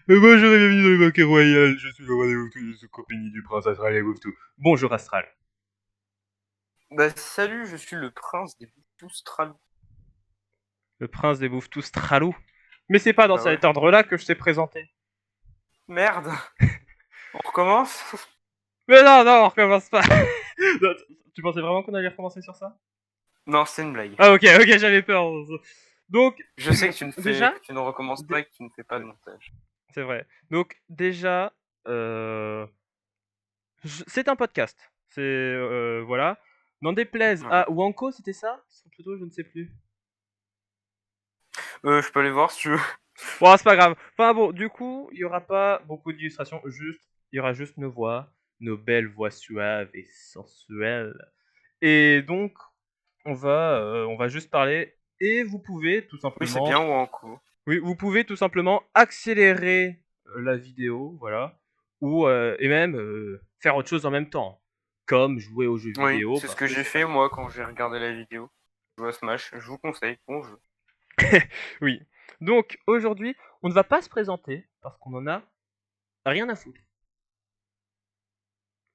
Bonjour et bienvenue dans le Banquet Royal, je suis le roi des Woftou, je suis compagnie du prince Astral et Woftou. Bonjour Astral. Bah salut, je suis le prince des Boutoustrales. Le prince des Woftou Stralou. Mais c'est pas dans Bah ouais. cet ordre-là que je t'ai présenté. Merde, on recommence. Mais non, non, on recommence pas. Non, tu pensais vraiment qu'on allait recommencer sur ça? Non, c'est une blague. Ah ok, j'avais peur. Donc, Je sais que tu ne fais, déjà, que tu ne recommences pas dé- et que tu ne fais pas de montage. c'est vrai. Donc déjà, c'est un podcast. C'est, voilà. N'en déplaise Ouais. à Wanko, c'était ça? Son pseudo, je ne sais plus. Je peux aller voir si tu veux. Bon, c'est pas grave. Enfin bon, du coup, il y aura pas beaucoup d'illustrations, il y aura juste nos voix, nos belles voix suaves et sensuelles. Et donc, on va juste parler et vous pouvez tout Oui, c'est simplement, bien ou en cours. oui, vous pouvez tout simplement accélérer la vidéo, voilà, ou et même faire autre chose en même temps, comme jouer aux jeux Oui, vidéo c'est ce parce que que j'ai c'est fait facile. moi quand j'ai regardé la vidéo. Je vois Smash, je vous conseille, bon jeu. Oui. Donc aujourd'hui, on ne va pas se présenter parce qu'on en a rien à foutre.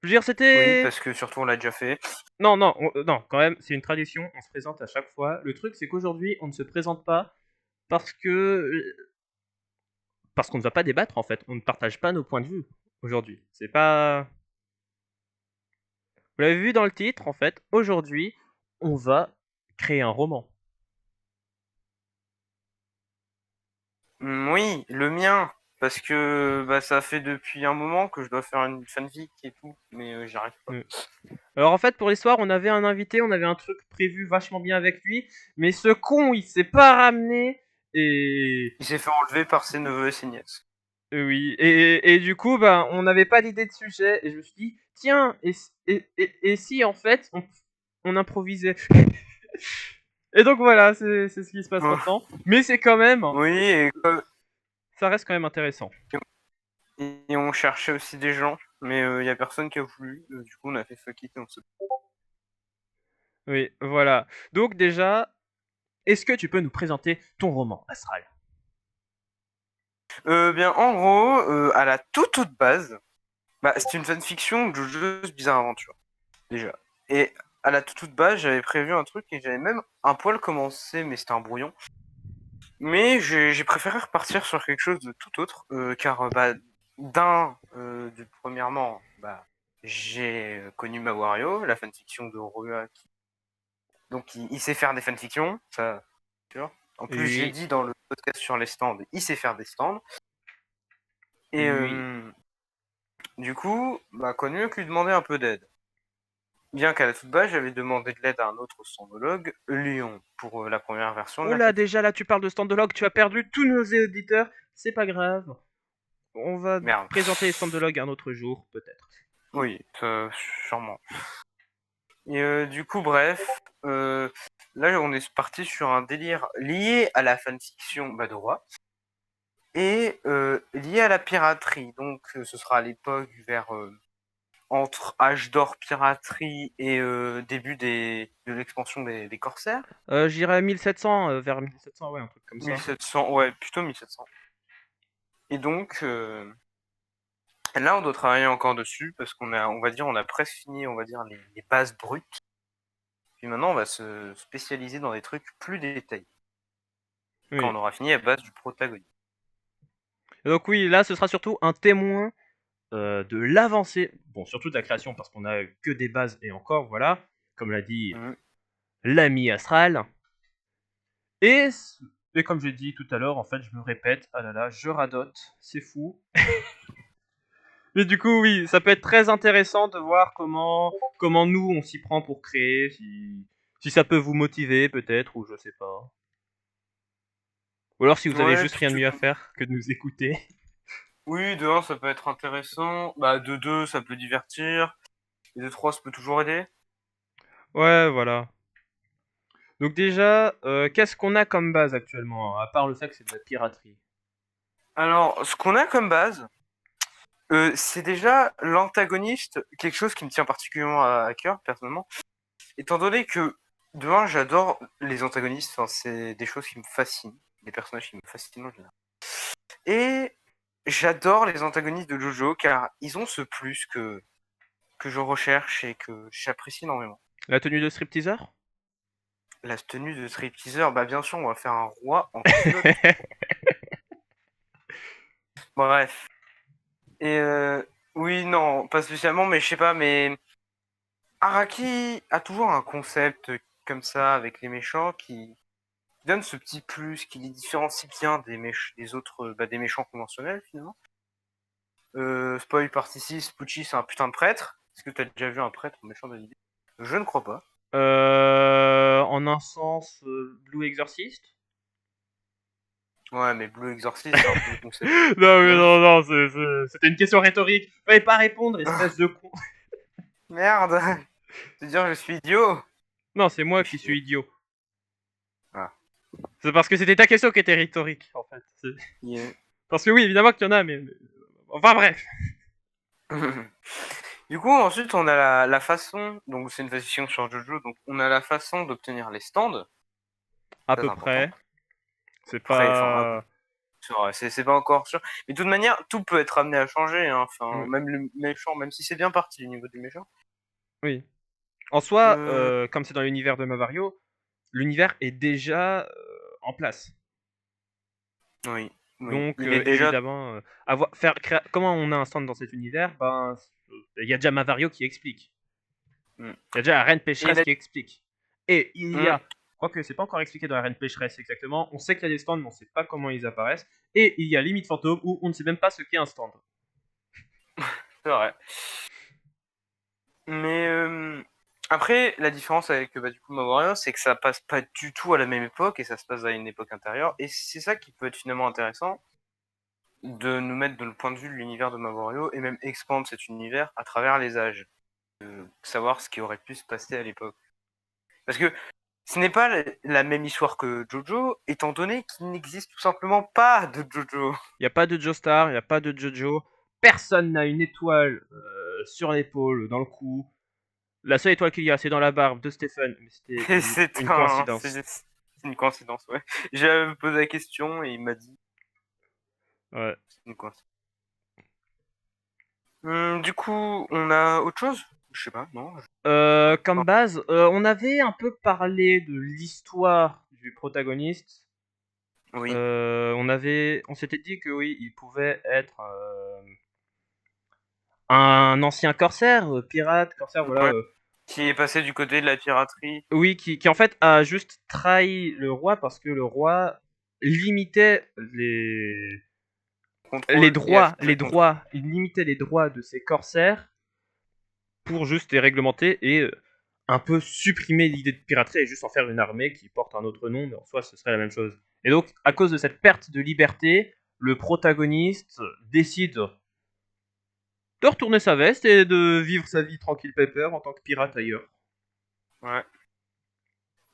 Je veux dire, Oui, c'était parce que surtout on l'a déjà fait. non, non, non, quand même, c'est une tradition, on se présente à chaque fois. Le truc, c'est qu'aujourd'hui, on ne se présente pas parce que. Parce qu'on ne va pas débattre, en fait. On ne partage pas nos points de vue aujourd'hui. C'est pas. Vous l'avez vu dans le titre, en fait. Aujourd'hui, on va créer un roman. Oui, le mien. Parce que bah, ça fait depuis un moment que je dois faire une fanfic et tout, mais j'y arrive pas. Euh. Alors, en fait, pour l'histoire, on avait un invité, on avait un truc prévu vachement bien avec lui. Mais ce con, il s'est pas ramené. Et. Il s'est fait enlever par ses neveux et ses nièces. Oui, et du coup, ben, on n'avait pas d'idée de sujet, et je me suis dit, tiens, et si en fait, on improvisait. Et donc voilà, c'est ce qui se passe maintenant. Mais c'est quand même, Oui, ça reste quand même intéressant. et on cherchait aussi des gens, mais il y a personne qui a voulu. Du coup, on a fait fuck it et on se... Oui, voilà. Donc déjà, est-ce que tu peux nous présenter ton roman, Astral? Bien, en gros, à la toute base, bah, c'est une fanfiction de Jojo's Bizarre Aventure, déjà. Et à la toute base, j'avais prévu un truc et j'avais même un poil commencé, mais c'était un brouillon. Mais j'ai préféré repartir sur quelque chose de tout autre, car bah, premièrement, bah, j'ai connu ma Wario, la fanfiction de Rua, donc il sait faire des fanfictions, ça, sûr. En plus, j'ai Oui, dit dans le podcast sur les stands, il sait faire des stands. Et oui. du coup, bah, quoi de mieux que lui demander un peu d'aide. Bien qu'à la toute base, j'avais demandé de l'aide à un autre standologue, Lyon, pour la première version de Oh la là, fanfiction. déjà là, tu parles de Standologue, tu as perdu tous nos éditeurs. C'est pas grave. On va Merde. présenter les Standologues un autre jour, peut-être. Oui, sûrement. Et du coup, bref, là, on est parti sur un délire lié à la fanfiction Badora et lié à la piraterie. Donc, ce sera à l'époque vers entre âge d'or piraterie et début de l'expansion des corsaires. J'irai 1700, vers 1700, ouais, un truc comme ça. 1700, ouais, plutôt 1700. Et donc, là, on doit travailler encore dessus parce on va dire, on a presque fini, on va dire, les bases brutes. Puis maintenant, on va se spécialiser dans des trucs plus détaillés quand Oui. on aura fini la base du protagoniste. Et donc oui, là, ce sera surtout un témoin de l'avancée, bon, surtout de la création, parce qu'on a que des bases, et encore, voilà, comme l'a dit Mhm. l'ami Astral. Et, et comme j'ai dit tout à l'heure, en fait, je me répète, ah là là, je radote, c'est fou. Mais du coup, oui, ça peut être très intéressant de voir comment nous, on s'y prend pour créer, si ça peut vous motiver, peut-être, ou je sais pas. Ou alors si vous avez Ouais, juste puis rien de mieux à faire que de nous écouter. oui, de un, ça peut être intéressant. Bah, de 2, ça peut divertir. Et de 3, ça peut toujours aider. Ouais, voilà. Donc déjà, qu'est-ce qu'on a comme base actuellement, à part le fait que c'est de la piraterie? Alors, ce qu'on a comme base, c'est déjà l'antagoniste, quelque chose qui me tient particulièrement à cœur, personnellement. Étant donné que, de un, j'adore les antagonistes, enfin, c'est des choses qui me fascinent, des personnages qui me fascinent en général. Et j'adore les antagonistes de JoJo car ils ont ce plus que je recherche et que j'apprécie énormément. La tenue de stripteaseur? La tenue de stripteaseur, bah bien sûr, on va faire un roi en culotte. Bref. Et oui, non, pas spécialement, mais je sais pas, mais Araki a toujours un concept comme ça avec les méchants qui donne ce petit plus, qui les différencie bien des autres, des méchants conventionnels finalement. Spoil partie 6, Pucci c'est un putain de prêtre. Est-ce que t'as déjà vu un prêtre méchant de l'idée? Je ne crois pas. En un sens, Blue Exorcist? Ouais, mais Blue Exorcist, c'est un peu le concept. Non, mais non, c'était une question rhétorique. Fallait pas répondre, espèce de con. Merde. C'est dire je suis idiot. Non, c'est moi Fais qui chier. suis idiot. Ah. C'est parce que c'était ta question qui était rhétorique, en fait. Yeah. Parce que oui, évidemment qu'il y en a, mais... Enfin bref. Du coup, ensuite, on a la façon, donc c'est une version sur Jojo, donc on a la façon d'obtenir les stands, À très peu important. près. C'est Après, enfin, pas... c'est pas encore sûr. Mais de toute manière, tout peut être amené à changer, hein. Enfin, Oui. même le méchant, même si c'est bien parti au niveau du méchant. Oui. En soi, Euh, comme c'est dans l'univers de Mavario, l'univers est déjà en place. oui, oui. Donc, Il est déjà. évidemment, comment on a un stand dans cet univers, ben, il y a déjà Mavario qui explique. Hmm. Il y a déjà la Reine Et Pécheresse la- qui explique. Et il y Hmm, a, quoique c'est pas encore expliqué dans la Reine Pécheresse exactement, on sait qu'il y a des stands, mais on sait pas comment ils apparaissent. Et il y a Limite Fantôme où on ne sait même pas ce qu'est un stand. c'est vrai. Mais après, la différence avec du coup Mawario, c'est que ça passe pas du tout à la même époque et ça se passe à une époque intérieure. Et c'est ça qui peut être finalement intéressant de nous mettre dans le point de vue de l'univers de Mawario et même expandre cet univers à travers les âges. Savoir ce qui aurait pu se passer à l'époque. Parce que ce n'est pas la même histoire que Jojo, étant donné qu'il n'existe tout simplement pas de Jojo. Il n'y a pas de Joestar, il n'y a pas de Jojo. Personne n'a une étoile sur l'épaule, dans le cou. La seule étoile qu'il y a, c'est dans la barbe de Stephen. Mais c'était Et une coïncidence. c'est une coïncidence, ouais. J'ai posé la question et il m'a dit Ouais. c'est une coïncidence. Du coup, on a autre chose? Je sais pas, non. Comme base, on avait un peu parlé de l'histoire du protagoniste. Oui. On s'était dit que oui, il pouvait être un ancien corsaire, pirate, corsaire, voilà. Ouais. Qui est passé du côté de la piraterie. Oui, qui en fait a juste trahi le roi parce que le roi limitait Contrôle et affiche le contrôle. il limitait les droits de ses corsaires pour juste les réglementer et un peu supprimer l'idée de piraterie et juste en faire une armée qui porte un autre nom, mais en soi ce serait la même chose. Et donc, à cause de cette perte de liberté, le protagoniste décide de retourner sa veste et de vivre sa vie tranquille pépère en tant que pirate ailleurs. Ouais.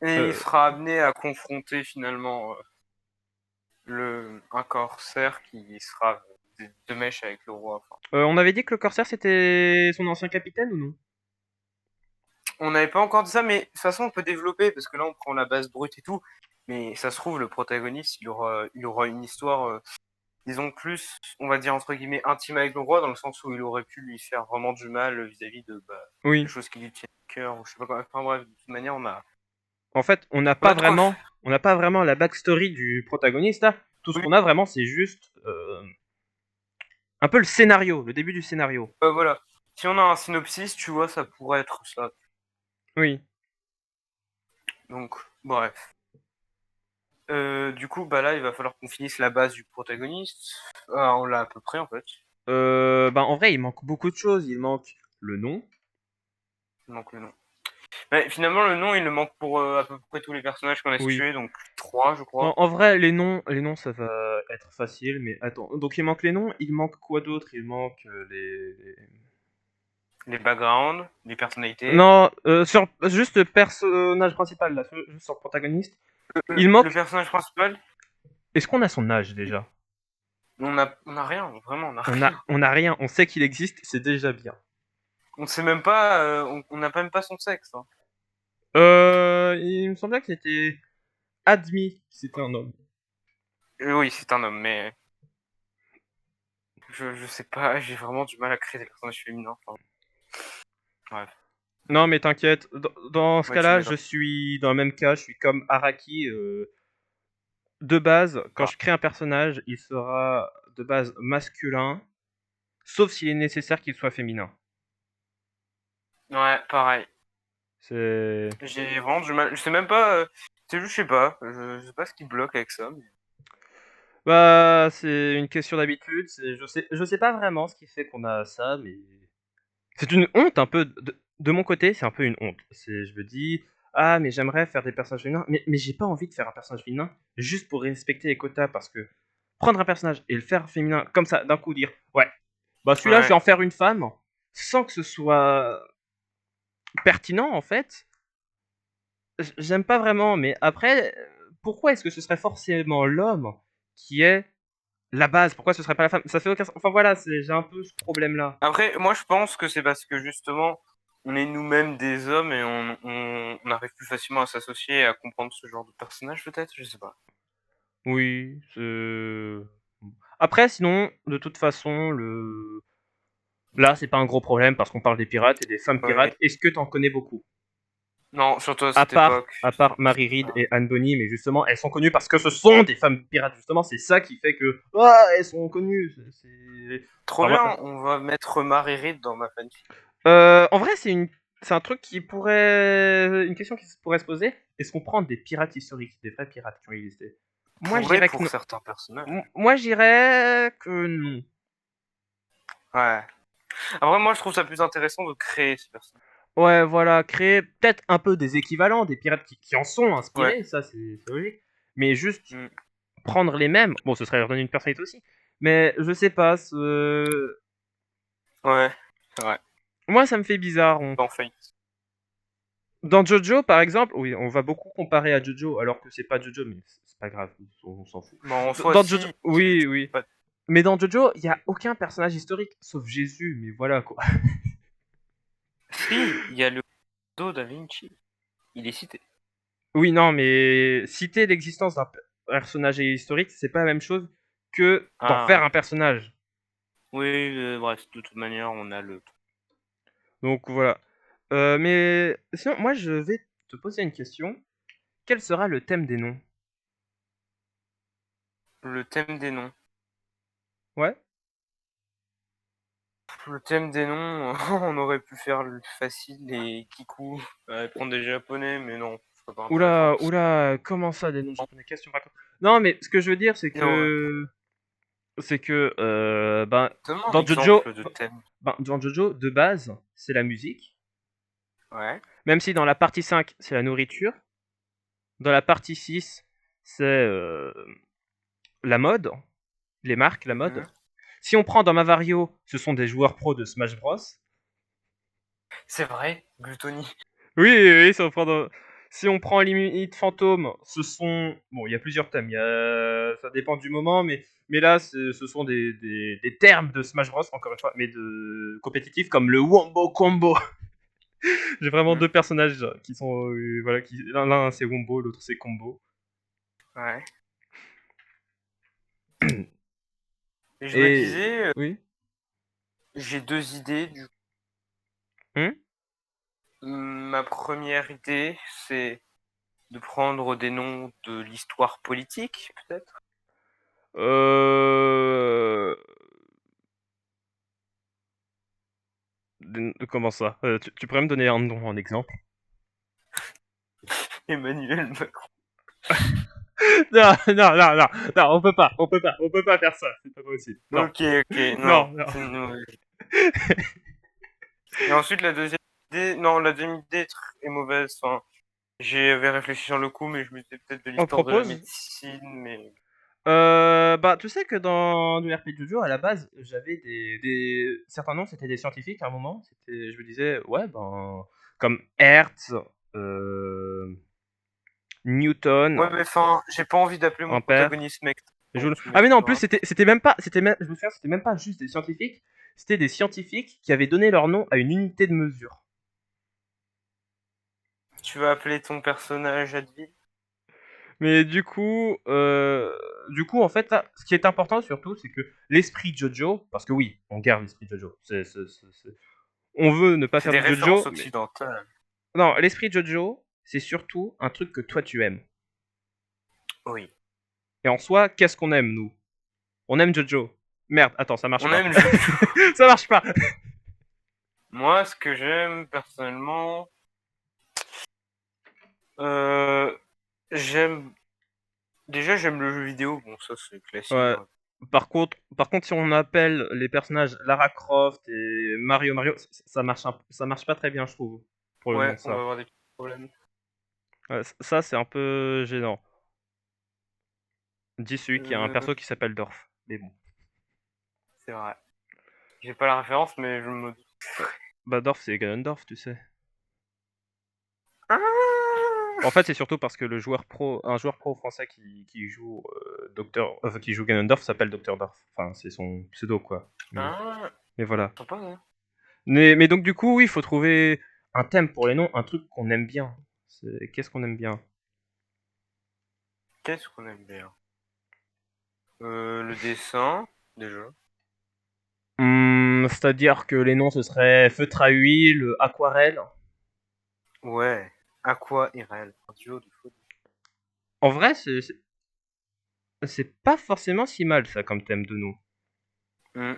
Et il Euh, sera amené à confronter finalement un corsaire qui sera de mèche avec le roi. Enfin, on avait dit que le corsaire c'était son ancien capitaine ou non? on n'avait pas encore dit ça, mais de toute façon, on peut développer parce que là, on prend la base brute et tout. Mais ça se trouve, le protagoniste, il aura une histoire, disons plus, on va dire entre guillemets, intime avec le roi, dans le sens où il aurait pu lui faire vraiment du mal vis-à-vis de des Oui. choses qui lui tiennent à cœur, ou je sais pas quoi. Enfin bref, de toute manière, En fait, on a de quoi faire. on n'a pas vraiment la backstory du protagoniste là. Tout ce Oui, qu'on a vraiment, c'est juste un peu le scénario, le début du scénario. voilà. Si on a un synopsis, tu vois, ça pourrait être ça. Oui. Donc, bref. Du coup, là, il va falloir qu'on finisse la base du protagoniste. Ah, on l'a à peu près, en fait. En vrai, il manque beaucoup de choses. Il manque le nom. Il manque le nom. Mais finalement, le nom, il le manque pour à peu près tous les personnages qu'on a Oui. situés, donc 3, je crois. En vrai, les noms, ça va être facile. Mais attends, donc il manque les noms. Il manque quoi d'autre? Il manque Les backgrounds, les personnalités. Non, sur juste le personnage principal là, juste sur le protagoniste. Il Le manque. personnage principal, Est-ce qu'on a son âge déjà? on a rien, vraiment, on a rien. On a rien. On sait qu'il existe. C'est déjà bien. On sait même pas, on n'a même pas son sexe. Hein. Il me semblait que c'était admis que c'était un homme. Oui, c'est un homme, mais je sais pas, j'ai vraiment du mal à créer des personnages féminins. Enfin, bref. Non, mais t'inquiète, dans ce Ouais, tu cas-là, je m'étonnes. suis dans le même cas, je suis comme Araki. De base, quand Ah. je crée un personnage, il sera de base masculin, sauf s'il est nécessaire qu'il soit féminin. Ouais, pareil. C'est... J'ai vraiment du mal. Je sais même pas. C'est juste, je sais pas. Je sais pas ce qui bloque avec ça. Bah, c'est une question d'habitude, je sais pas vraiment ce qui fait qu'on a ça, mais... C'est une honte un peu, de mon côté, c'est un peu une honte. Je me dis, ah, mais j'aimerais faire des personnages féminins, mais j'ai pas envie de faire un personnage féminin juste pour respecter les quotas, parce que prendre un personnage et le faire féminin comme ça, d'un coup dire, ouais, bah celui-là, je vais Ouais. en faire une femme, sans que ce soit pertinent, en fait, j'aime pas vraiment, mais après, pourquoi est-ce que ce serait forcément l'homme qui est la base? Pourquoi ce serait pas la femme? Ça fait aucun sens. Enfin voilà, j'ai un peu ce problème-là. Après, moi, je pense que c'est parce que justement, on est nous-mêmes des hommes et on arrive plus facilement à s'associer et à comprendre ce genre de personnage, peut-être. Je sais pas. Oui, après, sinon, de toute façon, là, c'est pas un gros problème parce qu'on parle des pirates et des femmes Ouais. pirates. Est-ce que t'en connais beaucoup? Non, surtout à cette À époque. part Mary Read et Anne Bonny, mais justement, elles sont connues parce que ce sont des femmes pirates, justement. C'est ça qui fait que, ah, elles sont connues. Trop Enfin, bien, on va mettre Mary Read dans ma fanfic. en vrai, c'est un truc une question qui pourrait se poser. Est-ce qu'on prend des pirates historiques, des vrais pirates qui ont existé? Moi, je Pourrait dirais que pour non. certains personnages. Moi, je dirais que non. Ouais. Après, moi, je trouve ça plus intéressant de créer ces personnages. Ouais, voilà, créer peut-être un peu des équivalents, des pirates qui en sont Ouais. inspirés, ça c'est logique. Mais juste Mm. prendre les mêmes, bon, ce serait leur donner une personnalité aussi. Mais je sais pas, Ouais. C'est vrai. moi ça me fait bizarre. Dans Fate. Dans Jojo, par exemple, oui, on va beaucoup comparer à Jojo, alors que c'est pas Jojo, mais c'est pas grave, on s'en fout. Bon, en soi, Dans Jojo, si. oui, oui. Pas- Mais dans Jojo, il y a aucun personnage historique, sauf Jésus, mais voilà quoi. Si, il y a le Do Da Vinci. Il est cité. Oui, non, mais citer l'existence d'un personnage historique, c'est pas la même chose que d'en Ah. faire un personnage. Oui, bref, de toute manière, on a Donc voilà. Mais sinon, moi, je vais te poser une question. Quel sera le thème des noms? le thème des noms. Ouais. Le thème des noms, on aurait pu faire le facile et Kiku, prendre des japonais, mais non, c'est pas intéressant. Oula, oula, comment ça, des noms japonais? Qu'est-ce que tu me racontes? Non, mais ce que je veux dire, Non, ben, donne-moi un dans Jojo, exemple de thème. dans Jojo, de base, c'est la musique. Ouais. Même si dans la partie 5, c'est la nourriture. Dans la partie 6, c'est la mode, les marques, la mode. Mhm. Si on prend dans Mavario, ce sont des joueurs pros de Smash Bros. C'est vrai, gluttony. Oui, oui, oui, si on prend Limite Fantôme, ce sont... Bon, il y a plusieurs thèmes, ça dépend du moment, mais là, ce sont des termes de Smash Bros, encore une fois, mais de compétitifs, comme le Wombo Combo. J'ai vraiment Mhm. deux personnages qui sont... voilà, l'un c'est Wombo, l'autre c'est Combo. Ouais. Et je me Et... disais, Oui. j'ai deux idées. Hmm. Ma première idée, c'est de prendre des noms de l'histoire politique, peut-être. Euh... Comment ça? Tu pourrais me donner un nom en exemple? Emmanuel Macron. Non, non, non, non, non, on peut pas faire ça, c'est pas possible. Non, Ok, ok, non, non, non. c'est une nouvelle. Et ensuite, la deuxième idée, non, la deuxième idée est mauvaise. Enfin, j'avais réfléchi sur le coup, mais je me disais peut-être de On l'histoire de la propose. médecine, mais Bah, tu sais que dans du RPG Jojo, à la base, j'avais certains noms, c'était des scientifiques à un moment. Je me disais, ouais, ben, comme Hertz, euh, Newton, ouais, mais enfin, j'ai pas envie d'appeler mon Ampère. protagoniste mec. Joule. Donc tu Ah, mais non, en plus, m'excuseras. c'était même pas, je me souviens, c'était même pas juste des scientifiques, c'était des scientifiques qui avaient donné leur nom à une unité de mesure. Tu vas appeler ton personnage Advil. Mais du coup, en fait, là, ce qui est important surtout, c'est que l'esprit Jojo, parce que oui, on garde l'esprit Jojo. On veut ne pas C'est faire des du références Jojo, mais occidentales. non, l'esprit Jojo, c'est surtout un truc que toi tu aimes. Oui. Et en soi, qu'est-ce qu'on aime nous? On aime Jojo. Merde, attends, ça marche On pas. aime Jojo. Ça marche pas. Moi, ce que j'aime personnellement, euh, j'aime. Déjà, j'aime le jeu vidéo. Bon, ça, c'est classique. Ouais. Hein. Par contre, si on appelle les personnages Lara Croft et Mario, ça marche pas très bien, je trouve, pour le nom Ouais, de on va ça. avoir des petits problèmes. Ouais, ça, c'est un peu gênant. Dis celui qui a un Euh, perso qui s'appelle Dorf. Mais bon. c'est vrai. J'ai pas la référence, mais je me doute. Bah, Dorf, c'est Ganondorf, tu sais. Ah En fait, c'est surtout parce que un joueur pro français qui joue qui joue Ganondorf s'appelle Dr Dorf. Enfin, c'est son pseudo, quoi. ah, Mais voilà. sympa, hein. Mais donc, du coup, oui, il faut trouver un thème pour les noms, un truc qu'on aime bien. Qu'est-ce qu'on aime bien? Qu'est-ce qu'on aime bien? Le dessin, déjà. C'est-à-dire que les noms, ce serait feutre à huile, aquarelle. Ouais. Aqua et Réel. Un duo de foot. En vrai, c'est pas forcément si mal, ça, comme thème de nom. Hmm.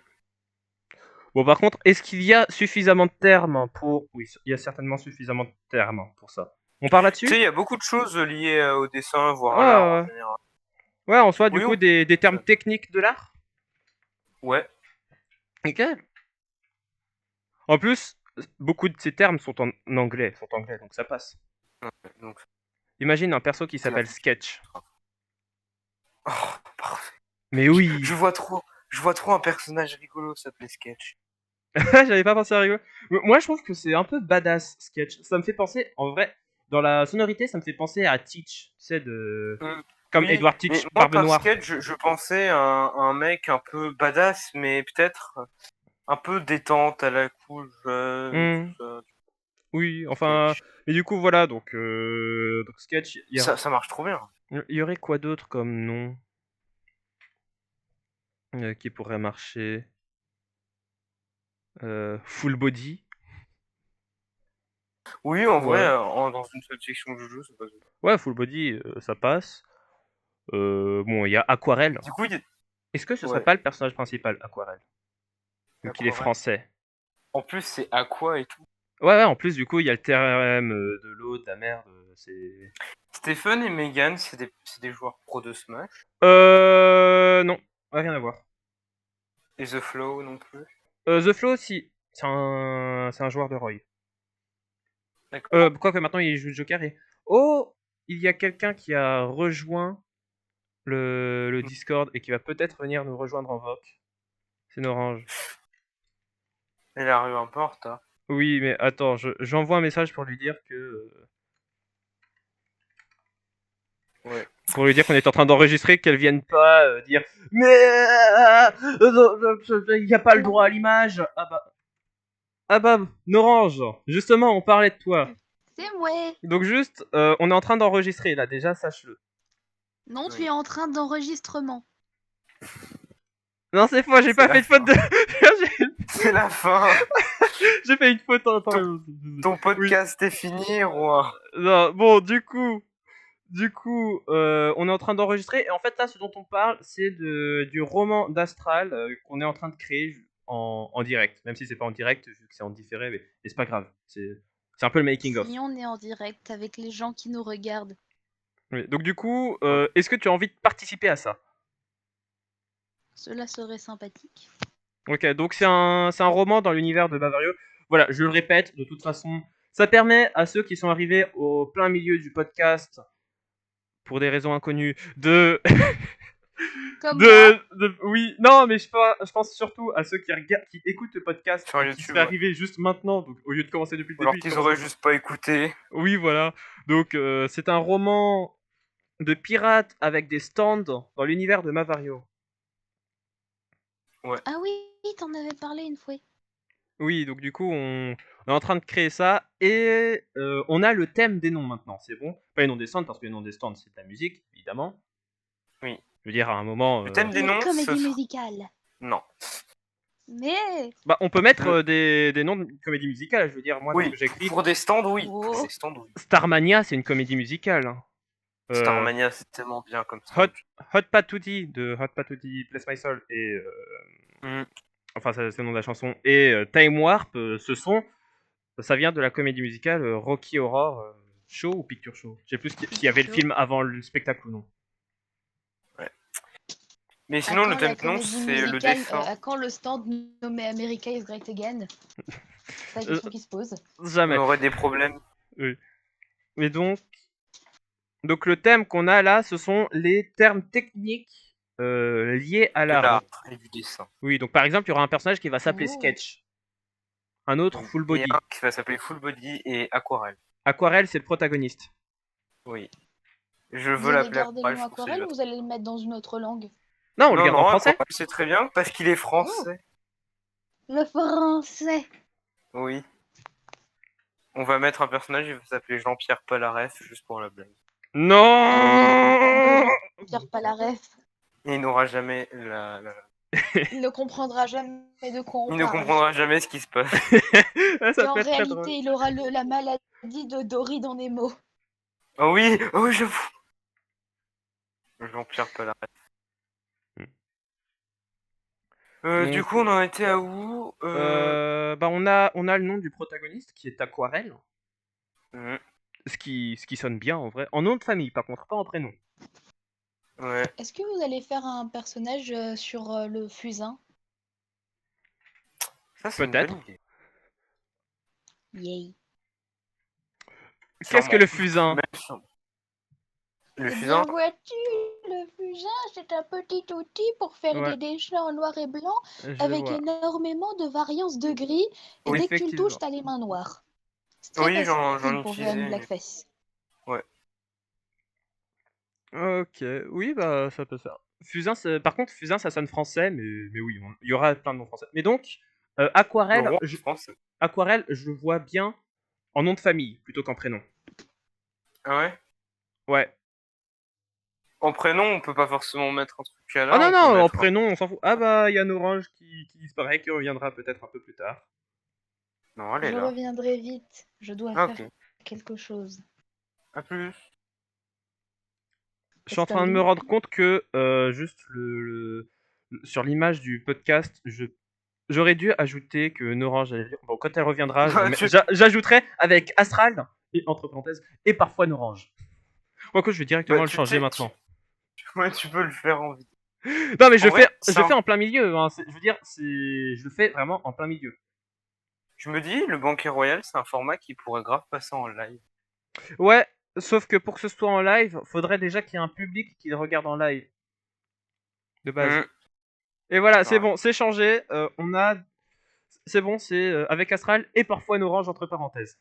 Bon, par contre, est-ce qu'il y a suffisamment de termes pour... Oui, il y a certainement suffisamment de termes pour ça. On parle Tu sais, là-dessus? il y a beaucoup de choses liées au dessin, voire à l'art en Ouais, général. ouais, en soi, du Oui, coup, on peut des dire termes ça. techniques de l'art. Ouais. Ok. En plus, beaucoup de ces termes sont en anglais, donc ça passe. Ouais, donc, Imagine un perso qui s'appelle classique. Sketch. Oh, parfait. Mais Je oui. vois trop. Je vois trop un personnage rigolo s'appeler Sketch. J'avais pas pensé à rigoler. Moi, je trouve que c'est un peu badass, Sketch. Ça me fait penser, en vrai, dans la sonorité, ça me fait penser à Teach. Tu sais, Hmm. comme Oui, Edward mais Teach, moi Barbe par Noire. Sketch, je pensais à un mec un peu badass, mais peut-être un peu détente à la cool jeune, Hmm, tout ça. oui, enfin... Sketch. Mais du coup, voilà, donc Sketch, Ça marche trop bien. il y aurait quoi d'autre comme nom qui pourrait marcher? Full Body. Oui, en vrai, Ouais. dans une seule section du jeu, c'est pas mal. Ouais, Full Body, ça passe. Bon, il y a Aquarelle. Du coup, Est-ce que ce serait ouais, pas le personnage principal, Aquarelle? Vu qu'il est aquarelle. français. En plus, c'est aqua et tout. Ouais, en plus, du coup, il y a le théorème de l'eau, de la mer, c'est... Stephen et Megan, c'est des joueurs pro de Smash. Non, rien à voir. Et The Flow non plus. The Flow, si, c'est un joueur de Roy. D'accord. Quoique maintenant, il joue Joker et... Oh, il y a quelqu'un qui a rejoint le Discord et qui va peut-être venir nous rejoindre en voc. C'est une orange. Elle arrive un peu en retard. Oui, mais attends, j'envoie un message pour lui dire que... Ouais. pour lui dire qu'on est en train d'enregistrer, qu'elle vienne pas dire mais il n'y a pas le droit à l'image. Ah bah Norange, justement on parlait de toi. C'est moi. Donc juste, on est en train d'enregistrer là déjà, sache-le. Non, tu Oui. es en train d'enregistrement. Non c'est faux, j'ai C'est pas la fait de faute fin. de... C'est la fin. j'ai fait une faute en temps. Ton Oui. podcast est fini, roi. Non, bon du coup, on est en train d'enregistrer et en fait là ce dont on parle c'est du roman d'Astral qu'on est en train de créer en direct, même si c'est pas en direct vu que c'est en différé, mais c'est pas grave, c'est un peu le making of. Si on est en direct avec les gens qui nous regardent, Oui. Donc du coup, Ouais. est-ce que tu as envie de participer à ça? cela serait sympathique. Ok, donc c'est un roman dans l'univers de Bavario. Voilà, je le répète, de toute façon, ça permet à ceux qui sont arrivés au plein milieu du podcast pour des raisons inconnues Comme moi. oui, non, mais je pense surtout à ceux qui écoutent le podcast Sur et qui YouTube, seraient ouais. arrivés juste maintenant, donc au lieu de commencer depuis le Ou alors début, ils qu'ils commencent auraient maintenant. juste pas écouté. Oui, voilà. Donc c'est un roman de pirates avec des stands dans l'univers de Mavario. Ah oui, t'en avais parlé une fois. Oui, donc du coup, on est en train de créer ça et on a le thème des noms maintenant, c'est bon. Pas les noms des stands, parce que les noms des stands, c'est de la musique, évidemment. Oui. Je veux dire, à un moment, Le thème des Les noms, comédies musicales. Non. Mais bah, on peut mettre Le- des noms de comédies musicales. Je veux dire, moi, dans ce Oui, que j'ai écrit, pour des stands, oui. Oh. Pour des stands, oui. Starmania, c'est une comédie musicale. Hein. Starmania, c'est tellement bien comme Hot, stand. Hot Patootie de Hot Patootie Bless My Soul et Mm. enfin c'est le nom de la chanson et Time Warp, ça vient de la comédie musicale Rocky Horror Show ou Picture Show. Je sais plus s'il y avait le Show. film avant le spectacle ou non. Mais À sinon, le quand thème la de nom, comédie c'est le musicale dessin. À quand le stand nommé America is Great Again? C'est la question qui se pose. On Jamais. aurait des problèmes. Oui. Et donc le thème qu'on a là, ce sont les termes techniques liés à De l'art. l'art Donc, et du dessin. oui, donc par exemple, il y aura un personnage qui va s'appeler Oh. Sketch, un autre Oui. Full Et Body. un qui va s'appeler Full Body et Aquarelle. Aquarelle, c'est le protagoniste. Oui. Je Vous veux allez l'appeler garder le Aquarelle, nom je trouve que c'est aquarelle déjà ou vous allez le mettre dans une autre langue? Non, on le Non, garde en non, français. Aquarelle, c'est très bien parce qu'il est français. Le français. Oui. On va mettre un personnage, il va s'appeler Jean-Pierre Palaref, juste pour la blague. Non. Pierre Palaref. Et il n'aura jamais Il ne comprendra jamais de quoi on Il ne parle. comprendra jamais ce qui se passe. Ça Et en peut être très drôle. réalité, il aura la maladie de Dory dans Nemo. Oh oui, j'avoue. Jean-Pierre Palaref. Du Donc, coup, on en était à où bah on a le nom du protagoniste qui est Aquarelle, Mhm. ce qui sonne bien en vrai. En nom de famille, par contre, pas en prénom. Ouais. Est-ce que vous allez faire un personnage sur le fusain? Ça, c'est une Peut-être. bonne idée. Yay. Qu'est-ce que Sûrement. le fusain? Même sûrement. Le Eh fusain. bien, vois-tu, le fusain, c'est un petit outil pour faire Ouais, des dessins en noir et blanc je avec vois. énormément de variances de gris. Et Oui. dès que tu le touches, Effectivement. t'as les mains noires. C'est très Oui, j'en facile pour faire une utilisais. blackface. Ouais. Ok, oui, bah ça peut se faire. Fusain, par contre, Fusain, ça sonne français, mais oui, il y aura plein de noms français. Mais donc, Le Aquarelle, roi, je pense. Aquarelle, je le vois bien en nom de famille plutôt qu'en prénom. Ah ouais. Ouais. En prénom, on peut pas forcément mettre un truc à Ah là, non, on peut non, en mettre un... prénom, on s'en fout. Ah bah, il y a un orange qui disparaît, qui reviendra peut-être un peu plus tard. Non, elle est Je là. reviendrai vite. Je dois Ah, faire ok. quelque chose. À plus. Je suis en train de me Salut. rendre compte que juste sur l'image du podcast, j'aurais dû ajouter que Norange allait venir. Bon, quand elle reviendra, j'ajouterai avec Astral, et, entre parenthèses, et parfois Norange. Bon, écoute, je vais directement Bah, le changer maintenant. Ouais, tu peux le faire en vidéo. Non, mais je En le fais, vrai, je le fais en plein milieu. Hein. Je veux dire, je le fais vraiment en plein milieu. je me dis, le banquet royal, c'est un format qui pourrait grave passer en live. Ouais, sauf que pour que ce soit en live, faudrait déjà qu'il y ait un public qui le regarde en live. De base. Hmm. Et voilà, c'est Ouais. bon, c'est changé. C'est bon, c'est avec Astral et parfois Norange entre parenthèses.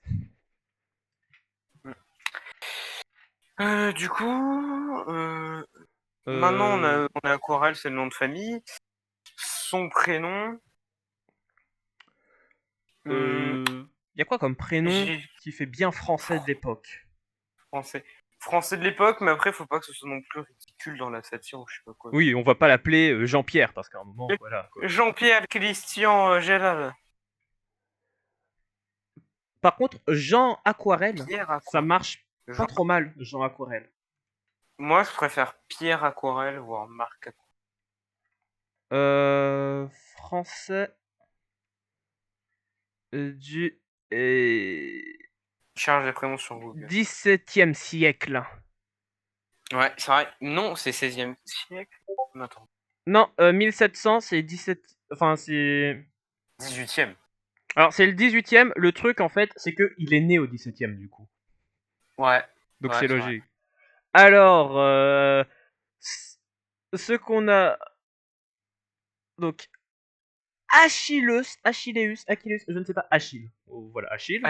Du coup, maintenant on a Aquarelle, c'est le nom de famille. Son prénom. Y a quoi comme prénom J'ai qui fait bien français de l'époque? français. Français de l'époque, mais après, faut pas que ce soit non plus ridicule dans la satire ou je sais pas quoi. Oui, on va pas l'appeler Jean-Pierre parce qu'à un moment, voilà. Quoi. Jean-Pierre Christian Gélal. Par contre, Jean Aquarelle, Pierre ça Aquarelle. marche pas Jean- trop mal, Jean Aquarelle. Moi, je préfère Pierre Aquarelle, voire Marc Aquarelle. Français du Charge des prénoms sur Google. 17e siècle. Ouais, c'est vrai. Non, c'est 16e siècle. Attends. Non, 1700, c'est 17... Enfin, c'est... 18e. Alors, c'est le 18e. Le truc, en fait, c'est qu'il est né au 17e, du coup. Ouais. Donc, Ouais, c'est c'est vrai. logique. Alors, ce qu'on a... Donc, Achilleus, je ne sais pas, Achille. Oh, voilà, Achille.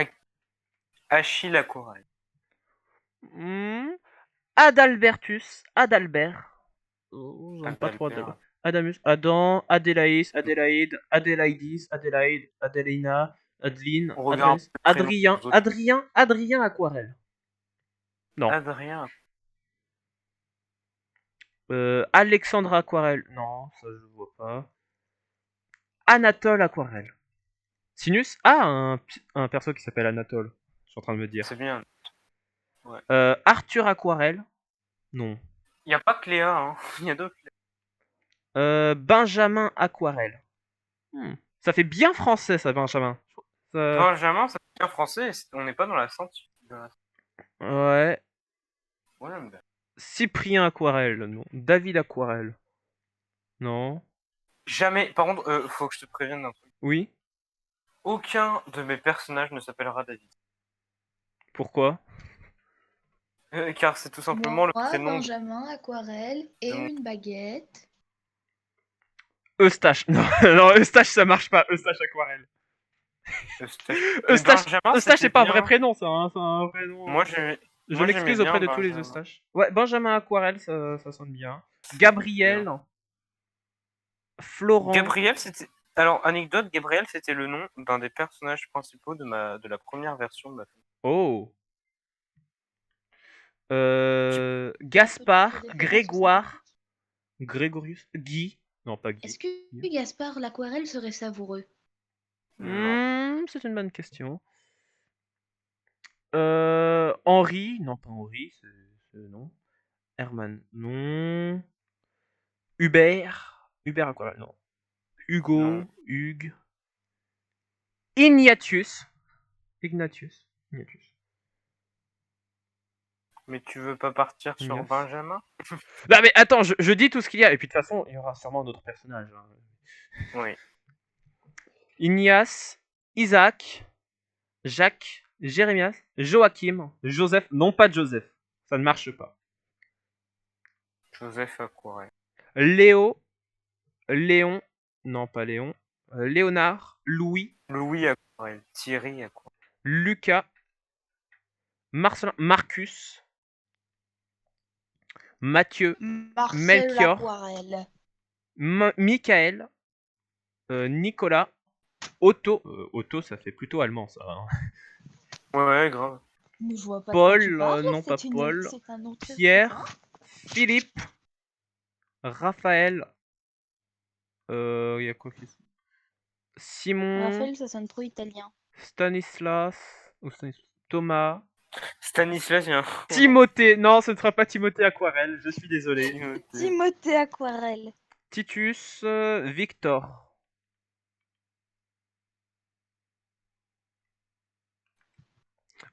Achille Aquarelle. Hmm. Adalbert. Oh, j'aime pas trop Adalbert. Adamus, Adam, Adélaïs, Adélaïde, Adélaïdis, Adélaïde, Adélina, Adeline, On revient un peu au prénom Adrien, des autres. Adrien Aquarelle. Non. Adrien. Alexandre Aquarelle. Non, ça je vois pas. Anatole Aquarelle. Sinus a un perso qui s'appelle Anatole. Je suis en train de me dire. C'est bien. Arthur Aquarelle. Non. Il n'y a pas que Léa, hein. Il y a d'autres. Benjamin Aquarelle. Ça fait bien français ça, Benjamin. Benjamin, ça fait bien français. On n'est pas dans la ceinture. Ouais. Ouais, mais... Cyprien Aquarelle. Non. David Aquarelle. Non. Jamais. Par contre, faut que je te prévienne d'un truc. Oui. Aucun de mes personnages ne s'appellera David. Pourquoi? Car c'est tout simplement le prénom Benjamin, Aquarelle et mon- une baguette. Eustache. Non, non, Eustache ça marche pas. Eustache Aquarelle. Eustache. Eustache, Benjamin, Eustache c'est pas un bien. vrai prénom ça. Hein. C'est un vrai nom. Moi, Je m'excuse auprès de tous les Eustaches. Ouais, Benjamin Aquarelle, ça sonne bien. Gabriel. Bien. Florent. Gabriel, c'était. Alors, anecdote, Gabriel, c'était le nom d'un des personnages principaux de la première version de ma famille. Oh. Gaspard, Grégoire, Grégorius, Guy. Non, pas Guy. Est-ce que Gaspard l'Aquarelle serait savoureux? C'est une bonne question. Henri, non pas Henri, c'est non. Herman, non. Hubert Aquarelle, non. Hugo, Non. Hugues. Ignatius. Mais tu veux pas partir sur Ignace. Benjamin? Non mais attends, je dis tout ce qu'il y a, et puis de toute façon, il y aura sûrement d'autres personnages. Hein. Oui. Ignace, Isaac, Jacques, Jérémias, Joachim, Joseph, non pas Joseph, ça ne marche pas. Joseph Aquarelle. Léo, Léon, non pas Léon, Léonard, Louis, Louis Aquarelle. Thierry Aquarelle. Lucas, Marcelin, Marcus, Mathieu, Marcel Melchior, l'Aquarelle. Michael, Nicolas, Otto. Otto, ça fait plutôt allemand ça. Hein. Ouais, grave. Mais je vois pas Paul, de quoi tu parles, non pas Paul. c'est un nom très Pierre, fréquent. Philippe, Raphaël. Il y a quoi qui... Simon, Raphaël, ça sonne trop italien. Stanislas, Thomas, Stanislas, il y a un... Timothée. Non, ce ne sera pas Timothée Aquarelle, je suis désolé. Timothée Aquarelle. Titus, Victor.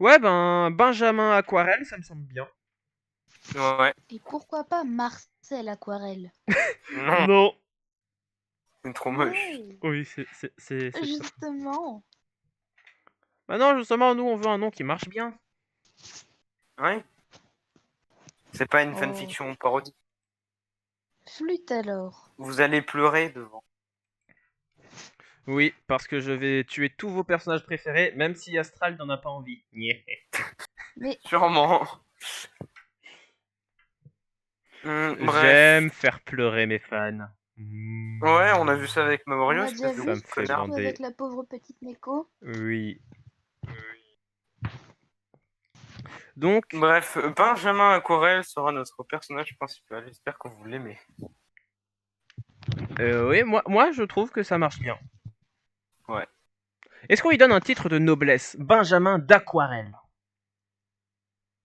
Ouais, ben, Benjamin Aquarelle, ça me semble bien. Ouais. Et pourquoi pas Marcel Aquarelle? Non, Non. c'est trop moche. Ouais, Oui, c'est... justement. Bah non, justement, nous, on veut un nom qui marche bien. Ouais. C'est pas une Oh. fanfiction parodie. Flûte alors. Vous allez pleurer devant. Oui, parce que je vais tuer tous vos personnages préférés, même si Astral n'en a pas envie. Mais Sûrement. Bref. J'aime faire pleurer mes fans. Ouais, on a vu ça avec on Mamorio, a déjà espèce de vu Ça me gros fait connard. bander. avec la pauvre petite Neko. Oui. Donc, Bref, Benjamin Aquarelle sera notre personnage principal. J'espère que vous l'aimez. oui, moi, je trouve que ça marche bien. Ouais. Est-ce qu'on lui donne un titre de noblesse? Benjamin d'Aquarelle.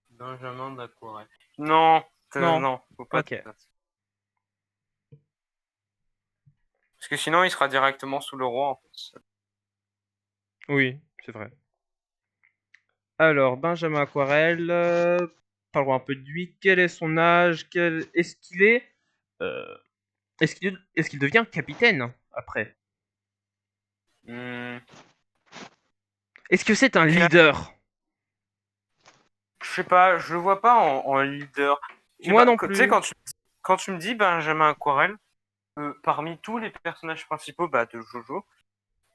Benjamin d'Aquarelle. Non, Non. faut pas. Ok. Parce que sinon, il sera directement sous le roi. En fait. Oui, c'est vrai. Alors, Benjamin Aquarelle, parlons un peu de lui. Quel est son âge? Est-ce qu'il est... Est-ce qu'il devient capitaine après? Est-ce que c'est un leader? Je sais pas, je le vois pas en leader. Moi non Tu plus. sais, quand tu me dis Benjamin Aquarelle, parmi tous les personnages principaux de Jojo,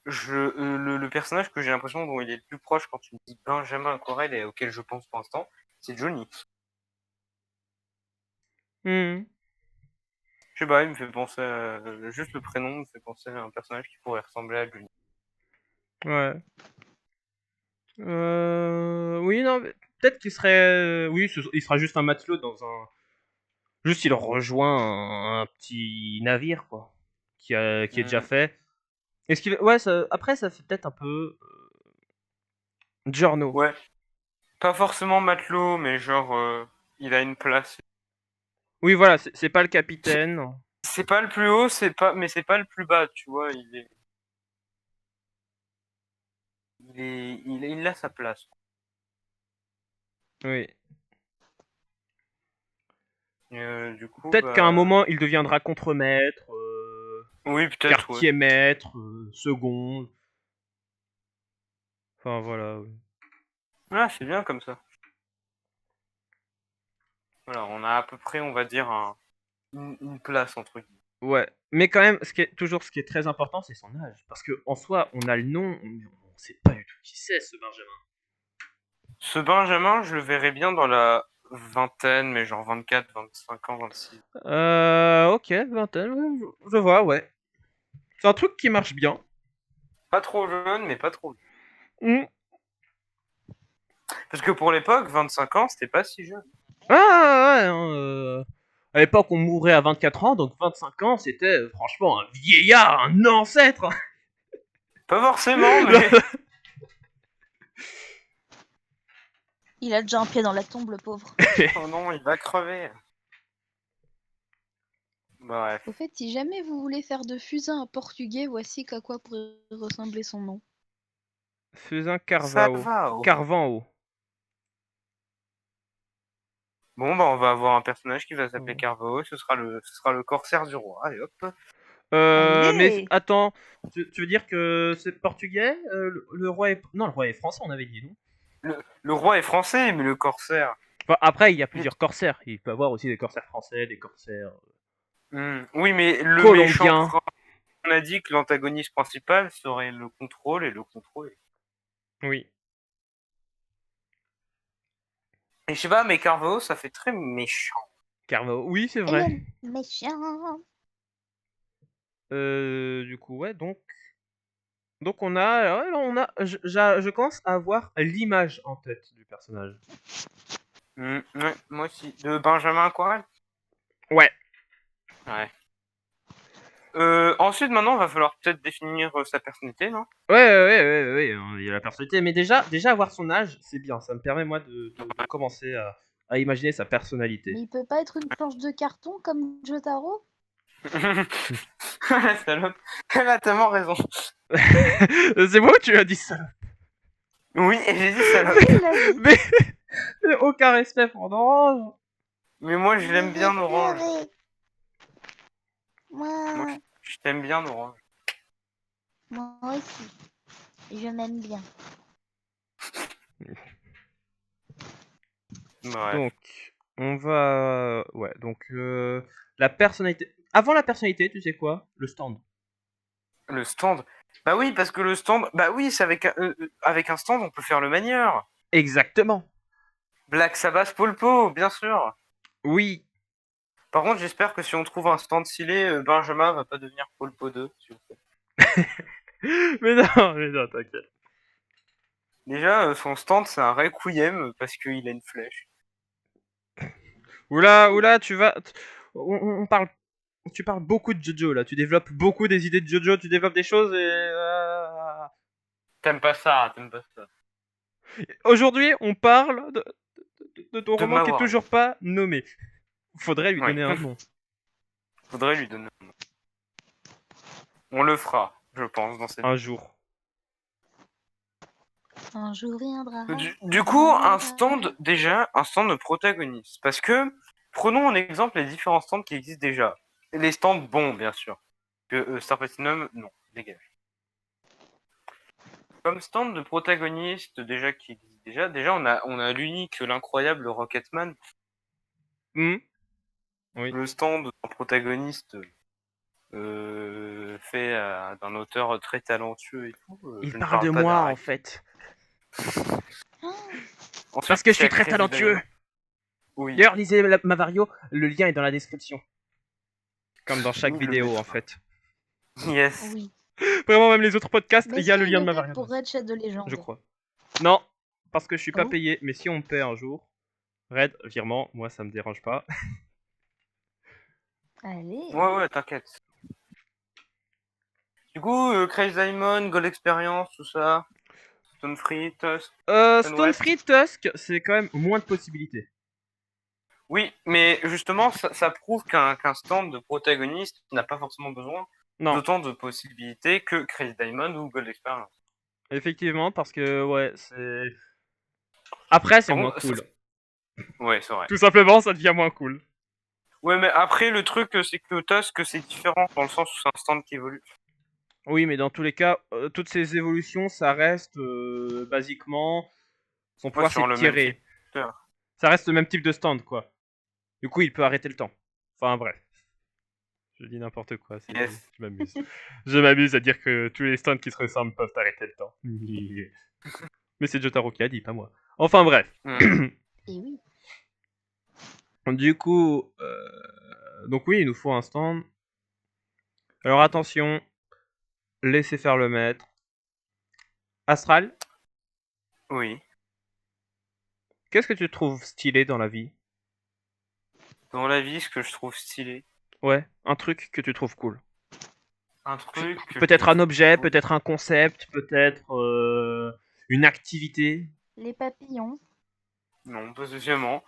le personnage que j'ai l'impression dont il est le plus proche quand tu me dis Benjamin Aquarelle et auquel je pense pour l'instant, c'est Johnny. Je sais pas, il me fait penser à... Juste le prénom me fait penser à un personnage qui pourrait ressembler à Johnny. Ouais. Oui, non, mais peut-être qu'il serait... Oui, il sera juste un matelot dans un... Juste, il rejoint un petit navire, quoi. Qui est déjà fait. Est-ce qu'il... Ouais, après, ça fait peut-être un peu... Giorno. Ouais. Pas forcément matelot, mais genre, il a une place. Oui, voilà, c'est pas le capitaine. C'est pas le plus haut, mais c'est pas le plus bas, tu vois. Il a sa place. Oui. Du coup, Peut-être qu'à un moment, il deviendra contremaître, oui, peut-être, ouais. quartier maître, second. Enfin, voilà. Oui. Ah, c'est bien comme ça. Voilà, on a à peu près, on va dire, une place entre guillemets. Ouais. Mais quand même, ce qui est très important, c'est son âge. Parce que en soi, on a le nom, on sait pas du tout qui c'est, ce Benjamin. Ce Benjamin, je le verrais bien dans la vingtaine, mais genre 24, 25 ans, 26. Ok, vingtaine, je vois, ouais. C'est un truc qui marche bien. Pas trop jeune, mais pas trop vieux. Mm. Parce que pour l'époque, 25 ans, c'était pas si jeune. Ah, ouais, hein, à l'époque, on mourait à 24 ans, donc 25 ans, c'était franchement un vieillard, un ancêtre. Pas forcément, mais... Il a déjà un pied dans la tombe, le pauvre. Oh non, il va crever. Bref. Au fait, si jamais vous voulez faire de Fusain un portugais, voici qu'à quoi pourrait ressembler son nom. Fusain Ça Carvao. va. Oh. Carvao. Bon, bah, on va avoir un personnage qui va s'appeler Oh. Carvao. Ce sera le corsaire du roi. Allez, hop. Mais Allez. attends, tu veux dire que c'est portugais le roi est... Non, le roi est français, on avait dit, non? Le roi est français, mais le corsaire... Enfin, après, il y a plusieurs corsaires. Il peut y avoir aussi des corsaires français, des corsaires Oui, mais le méchant, colombiens. on a dit que l'antagoniste principal serait le contrôle, et le contrôle... Oui. Et je sais pas, mais Carvao, ça fait très méchant. Carvao, oui, c'est vrai. Le méchant. Du coup, ouais, donc on a, ouais, là, je commence à avoir l'image en tête du personnage. Ouais, moi aussi. De Benjamin Aquarelle. Ouais. Ouais. Ensuite, maintenant, va falloir peut-être définir sa personnalité, non? Ouais, il y a la personnalité, mais déjà avoir son âge, c'est bien. Ça me permet moi de commencer à imaginer sa personnalité. Mais il peut pas être une planche de carton comme Jotaro? La salope. Elle a tellement raison. C'est moi ou tu as dit ça? Oui, et j'ai dit salope. Il l'a dit. Mais aucun respect pour Orange. Mais moi, je l'aime bien, Orange. Moi, Je t'aime bien, Orange. moi aussi. Je m'aime bien. Bref. Donc, on va... Ouais, donc la personnalité... Avant la personnalité, tu sais quoi? Le stand. Le stand. Bah oui, parce que le stand... Bah oui, c'est avec un stand, on peut faire le manieur. Exactement. Black Sabbath Polpo, bien sûr. Oui. Par contre, j'espère que si on trouve un stand stylé, Benjamin va pas devenir Polpo 2, s'il vous plaît. mais non, t'inquiète. Déjà, son stand, c'est un requiem parce qu'il a une flèche. Oula, tu vas... On parle... Tu parles beaucoup de Jojo, là. Tu développes beaucoup des idées de Jojo, tu développes des choses et... T'aimes pas ça, t'aimes pas ça. Aujourd'hui, on parle de ton De roman qui est m'avoir. toujours pas nommé. Faudrait lui Oui. donner un nom. Faudrait lui donner un nom. On le fera, je pense, dans cette... Un jour. Un jour viendra. Du coup, un stand de protagoniste. Parce que, prenons en exemple les différents stands qui existent déjà. Les stands bons, bien sûr. Que Star Platinum, non, dégage. Comme stand de protagoniste déjà qui existe déjà on a l'unique, l'incroyable Rocketman. Oui. Le stand d'un protagoniste fait d'un auteur très talentueux et tout. Il Je ne parle de parle pas moi, d'Araki. en fait. Ensuite, Parce que je suis il y a très Crazy talentueux. Diamond. Oui. D'ailleurs, lisez Mavario, le lien est dans la description. Comme dans chaque Oui, le vidéo, en mettra. fait. Yes. Oui. Vraiment, même les autres podcasts, Mais il y a le si, lien de le ma pack variante. pour Red Shed de légende. Je crois. Non, parce que je suis pas Oh. payé, mais si on me paie un jour, Red, virement, moi ça me dérange pas. Allez. Ouais, t'inquiète. Du coup, Crazy Diamond, Gold Experience, tout ça. Stone Free, Tusk. Stone West. Free Tusk, c'est quand même moins de possibilités. Oui, mais justement, ça prouve qu'un stand de protagoniste n'a pas forcément besoin Non, d'autant de possibilités que Crazy Diamond ou Gold Experience. effectivement, parce que, ouais, c'est... Après, c'est Par moins contre, cool. ouais, c'est vrai. Tout simplement, ça devient moins cool. Ouais, mais après, le truc, c'est que Tusk, c'est différent, dans le sens où c'est un stand qui évolue. Oui, mais dans tous les cas, toutes ces évolutions, ça reste, basiquement... Son Ouais, pouvoir, c'est sur de le même tirer. critère. Ça reste le même type de stand, quoi. Du coup, il peut arrêter le temps. Enfin, bref. Je dis n'importe quoi, Yes. je m'amuse. Je m'amuse à dire que tous les stands qui se ressemblent peuvent arrêter le temps. Mais c'est Jotaro qui a dit, pas moi. Enfin bref. Et oui. Du coup, donc oui, il nous faut un stand. Alors attention, laissez faire le maître. Astral, Oui. qu'est-ce que tu trouves stylé dans la vie? Dans la vie, ce que je trouve stylé, Ouais, un truc que tu trouves cool. un truc que je Peut-être trouve un objet, cool. peut-être un concept, peut-être une activité. Les papillons. Non, pas spécialement.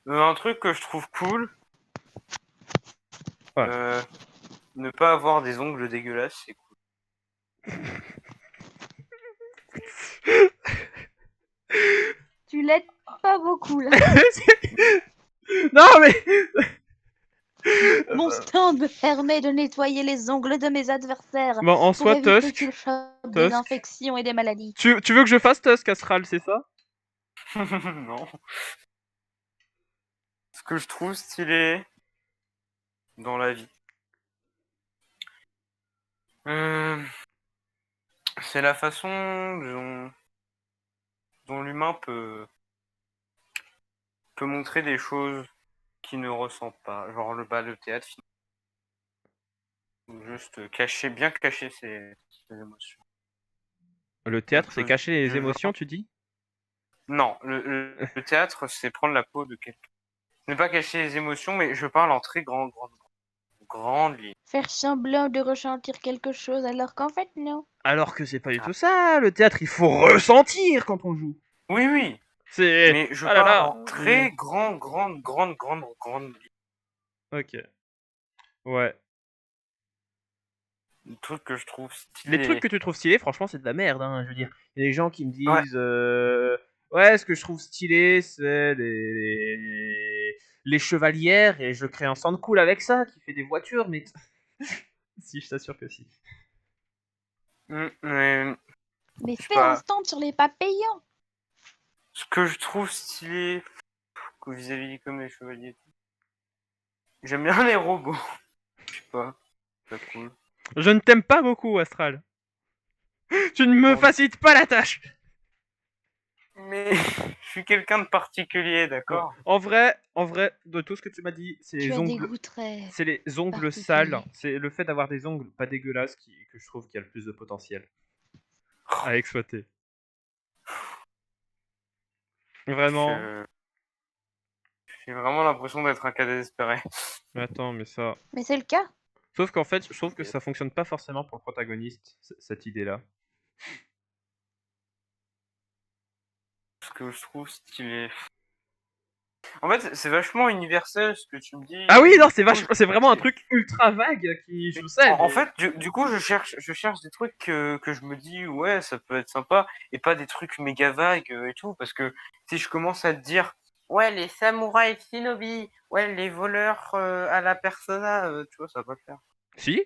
Un truc que je trouve cool, Ouais. ne pas avoir des ongles dégueulasses, c'est cool. Tu l'aides pas beaucoup là. Non mais... Mon stand me permet de nettoyer les ongles de mes adversaires Bon, en pour soi, éviter qu'ils chopent des Tusk. infections et des maladies. Tu veux que je fasse Tusk Astral, c'est ça? Non. Ce que je trouve stylé dans la vie, c'est la façon dont l'humain peut montrer des choses qu'il ne ressent pas. Genre le théâtre, juste bien cacher ses émotions. Le Un théâtre, c'est peu cacher les du émotions, genre. tu dis? Non, le théâtre, c'est prendre la peau de quelqu'un. Ne pas cacher les émotions, mais je parle en très grande ligne. Faire semblant de ressentir quelque chose alors qu'en fait non. Alors que c'est pas du Ah. tout ça, le théâtre, il faut ressentir quand on joue. Oui, C'est... mais je Ah là parle là. en très grande ligne. Ok. Ouais. Le truc que je trouve Les trucs stylé. que tu trouves stylés, franchement, c'est de la merde, hein. Je veux dire, il y a des gens qui me Ouais. disent... Ouais, ce que je trouve stylé, c'est les chevalières, et je crée un stand cool avec ça, qui fait des voitures, mais... Si, je t'assure que si. Mais, Mais je sais fais un pas. stand sur les papillons. Ce que je trouve stylé vis-à-vis comme les chevaliers, et tout. J'aime bien les robots. Je sais pas. C'est cool. Je ne t'aime pas beaucoup, Astral. Tu ne me Pardon. facilites pas la tâche. Mais je suis quelqu'un de particulier, Bon, d'accord? en vrai, de tout ce que tu m'as dit, Tu as des goûts très c'est les ongles sales, particuliers. c'est le fait d'avoir des ongles pas dégueulasses que je trouve qu'il y a le plus de potentiel à exploiter. Vraiment. Je- J'ai vraiment l'impression d'être un cas désespéré. Mais attends, mais ça. Mais c'est le cas. Sauf qu'en fait, je trouve que ça fonctionne pas forcément pour le protagoniste, cette idée-là. Ce que je trouve stylé. En fait, c'est vachement universel ce que tu me dis. Ah oui, non, Du coup, c'est vraiment un truc ultra vague qui, je sais. En Mais... fait, du coup, je cherche des trucs que je me dis, ouais, ça peut être sympa, et pas des trucs méga vagues et tout, parce que si je commence à te dire, ouais, les samouraïs shinobi, ouais, les voleurs à la persona, tu vois, ça va pas le faire. Si,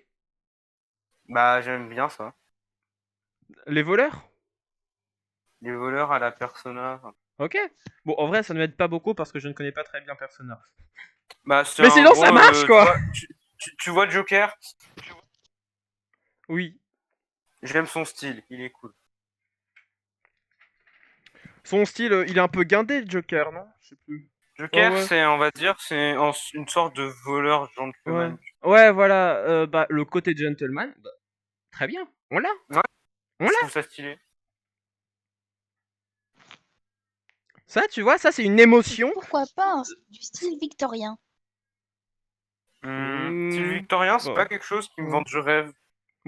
Bah, j'aime bien ça. les voleurs. Les voleurs à la persona. Enfin, Ok. Bon, en vrai, ça ne m'aide pas beaucoup parce que je ne connais pas très bien Persona. bah, c'est Mais un sinon, gros, ça marche, tu quoi. vois, tu vois Joker, Oui. j'aime son style, il est cool. Son style, il est un peu guindé, le Joker, non? Je sais plus. Joker, ouais. c'est, on va dire, une sorte de voleur Ouais. gentleman. Ouais, voilà, bah, le côté gentleman, bah, très bien, on l'a, Ouais. on Je l'a. trouve ça stylé. Ça, tu vois, ça c'est une émotion. Pourquoi pas du style victorien? Style Mmh, victorien, c'est ouais, pas quelque chose qui me ouais. vend du rêve.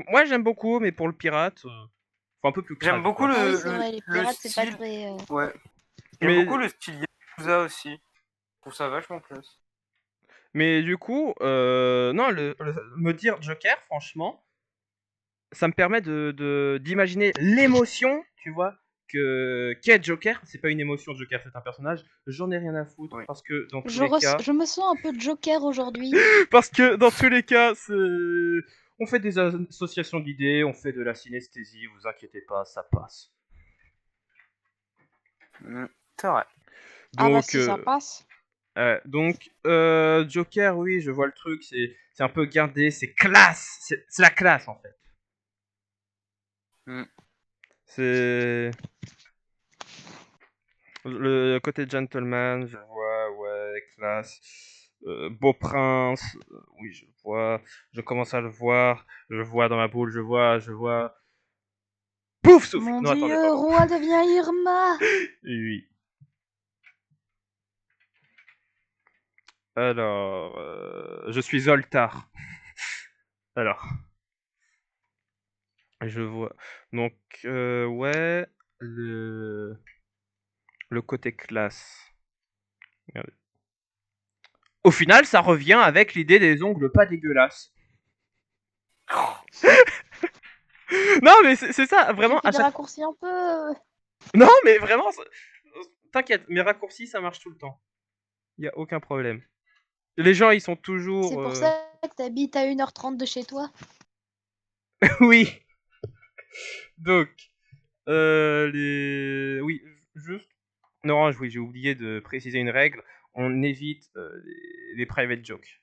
Moi j'aime beaucoup, mais pour le pirate, faut un peu plus J'aime crade, beaucoup quoi. Ah oui, c'est vrai, les le pirates, c'est pas style. très. Ouais. J'aime Mais, beaucoup le style Yakuza aussi. Je trouve ça vachement classe. mais du coup, non, me dire Joker, franchement, ça me permet d'imaginer l'émotion, tu vois, qu'est Joker. C'est pas une émotion, Joker, c'est un personnage. J'en ai rien à foutre Oui. parce que dans tous les cas, Je me sens un peu Joker aujourd'hui. parce que dans tous les cas, on fait des associations d'idées, on fait de la synesthésie, vous inquiétez pas, ça passe. C'est vrai. Ah bah Donc, si ça passe. Joker, oui, je vois le truc, c'est un peu gardé, c'est classe, c'est la classe en fait. Mm. C'est le côté gentleman, je vois, ouais, classe. Beau prince, oui, je vois, je commence à le voir, je vois dans ma boule, je vois. Pouf, Sophie. Mon Non, attendez, dieu, pardon. roi devient Irma. Oui. Alors, je suis Zoltar. Alors, je vois. Donc, ouais, le côté classe. Regardez. Au final, ça revient avec l'idée des ongles pas dégueulasses. Non, mais c'est ça, Tu vraiment, fais à des chaque. raccourcis un peu. Non, mais vraiment, t'inquiète, mes raccourcis, ça marche tout le temps. Y a aucun problème. Les gens, ils sont C'est toujours. pour ça que t'habites à 1h30 de chez toi. Oui. Donc, Oui, juste. Non, oui, j'ai oublié de préciser une règle. On évite les private jokes.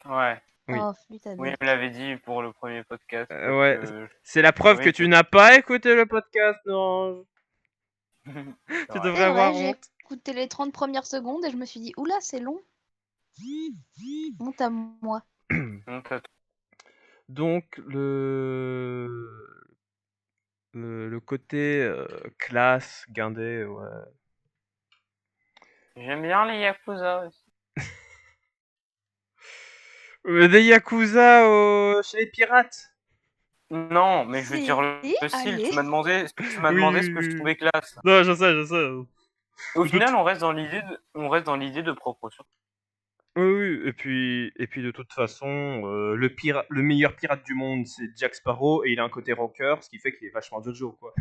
Ouais. Oui. Oh, putain Oui, de. on l'avait dit pour le premier podcast. Parce Ouais. que C'est la preuve que oui, tu n'as pas écouté le podcast, non. c'est Tu vrai. devrais C'est vrai, avoir j'ai honte. écouté les 30 premières secondes et je me suis dit, oula, c'est long. Honte à moi. Honte à toi. Donc, le côté classe, guindé, ouais. J'aime bien les Yakuza aussi. Des Yakuza chez les pirates. Non, mais je veux dire Si, le style. allez. Tu m'as Oui, demandé oui, ce que je oui. trouvais classe. Non, je sais. Au Je final, on reste dans l'idée de proportion. Oui, oui, et puis de toute façon, le meilleur pirate du monde, c'est Jack Sparrow, et il a un côté rocker, ce qui fait qu'il est vachement Jojo, quoi.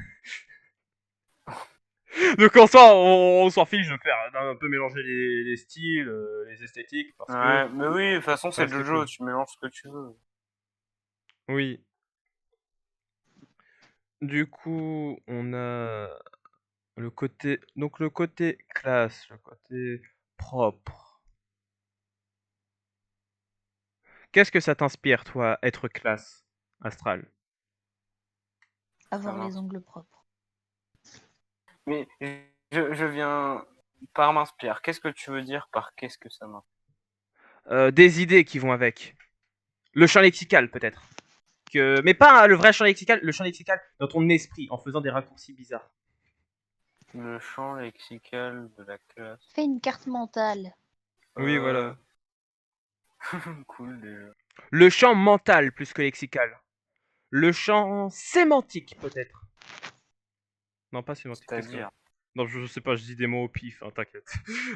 Donc en soi, on s'en fiche de faire d'un peu mélanger les styles, les esthétiques, parce que Ouais, mais oui, de toute façon, ça c'est reste Jojo, cool. tu mélanges ce que tu veux. Oui. Du coup, on a le côté classe, le côté propre. Qu'est-ce que ça t'inspire, toi, être classe, Astral? Ça Avoir les marche. ongles propres. Mais je viens par m'inspire. Qu'est-ce que tu veux dire par qu'est-ce que ça m'inspire? Des idées qui vont avec. Le champ lexical, peut-être. Mais pas le vrai champ lexical, le champ lexical dans ton esprit, en faisant des raccourcis bizarres. Le champ lexical de la classe. Fais une carte mentale. Oui, Euh... voilà. cool déjà. Le champ mental plus que lexical. Le champ sémantique, peut-être. Non, pas sémantique, qu'est-ce que... C'est-à-dire Non, je sais pas, je dis des mots au pif, hein, t'inquiète.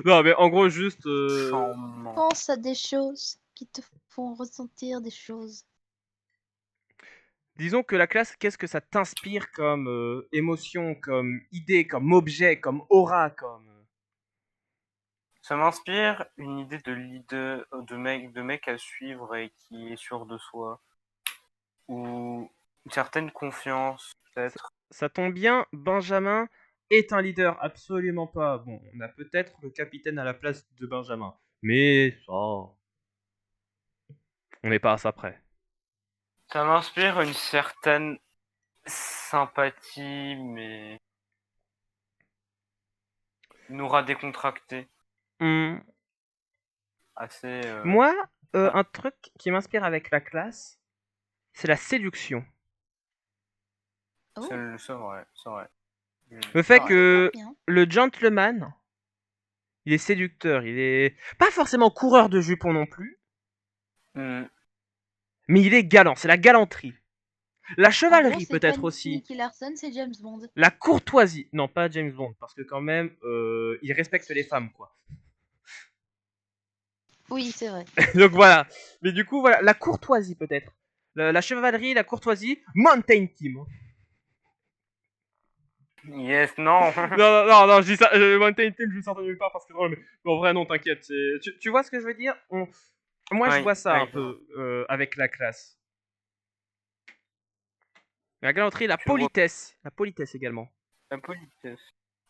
Non, mais en gros, juste... champ mental. Pense à des choses qui te font ressentir des choses. Disons que la classe, qu'est-ce que ça t'inspire comme émotion, comme idée, comme objet, comme aura, comme... Ça m'inspire une idée de leader, de mec à suivre et qui est sûr de soi. Ou une certaine confiance, peut-être. Ça tombe bien, Benjamin est un leader, absolument pas. Bon, on a peut-être le capitaine à la place de Benjamin. Mais, oh, on n'est pas à ça près. Ça m'inspire une certaine sympathie, mais une aura décontractée. Hmm. Assez. Moi, Ah. un truc qui m'inspire avec la classe, c'est la séduction. Oh, C'est vrai, c'est vrai. Le C'est fait vrai. que bien. le gentleman, il est séducteur, il est pas forcément coureur de jupons non plus, Hmm. mais il est galant, c'est la galanterie. La En gros, chevalerie c'est pas peut-être aussi. Nicky Larson, c'est James Bond. La courtoisie. Non, pas James Bond, parce que quand même, il respecte les femmes, quoi. Oui, c'est vrai. Donc voilà. Mais du coup, voilà, la courtoisie peut-être. La chevalerie, la courtoisie, Mountain Team. Yes, non. Non, je dis ça, Mountain Team, je me sens nulle part parce que c'est drôle, mais en vrai, non, t'inquiète. Tu vois ce que je veux dire? Moi, je Oui, vois ça un oui, je vois. peu avec la classe. La galanterie, la Je vois politesse. La politesse également. la politesse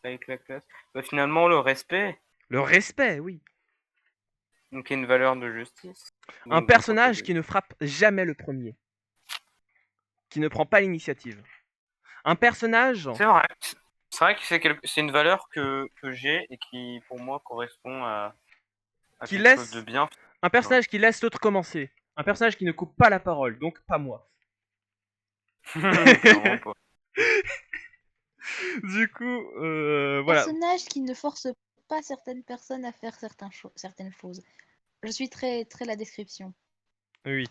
avec la classe. Bah, finalement, le respect, Le respect, oui. donc, est une valeur de justice. Un Donc, d'un personnage protagoniste. qui ne frappe jamais le premier. Qui ne prend pas l'initiative. Un personnage C'est vrai. C'est vrai que c'est une valeur que j'ai et qui, pour moi, correspond à qui quelque chose de laisse... bien. Un personnage qui laisse l'autre commencer. Un personnage qui ne coupe pas la parole, donc pas moi. Clairement pas. Du coup, voilà. Personnage qui ne force pas certaines personnes à faire certaines choses. Je suis très la description. Oui.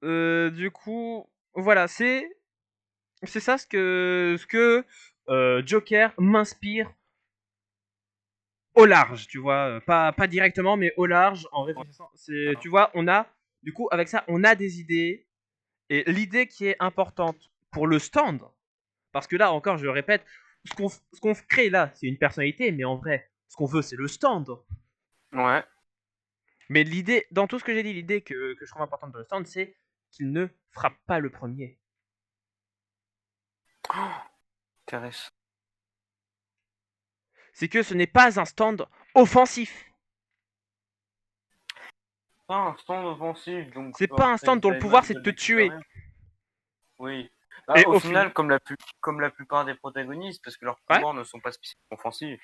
Du coup, voilà, c'est ça ce que Joker m'inspire au large, tu vois, pas directement, mais au large en réfléchissant. Tu vois, on a du coup avec ça, on a des idées et l'idée qui est importante pour le stand, parce que là encore, je le répète, ce qu'on crée là, c'est une personnalité, mais en vrai, ce qu'on veut, c'est le stand. Ouais. Mais l'idée, dans tout ce que j'ai dit, l'idée que je trouve importante dans le stand, c'est qu'il ne frappe pas le premier. Intéressant. C'est que ce n'est pas un stand offensif. Pas un stand offensif, donc C'est pas un stand dont le t'as pouvoir mal c'est de de te tuer. l'expérience. Oui. Bah, Et au au final, final, comme la plupart des protagonistes, parce que leurs ouais, pouvoirs ne sont pas spécialement offensifs.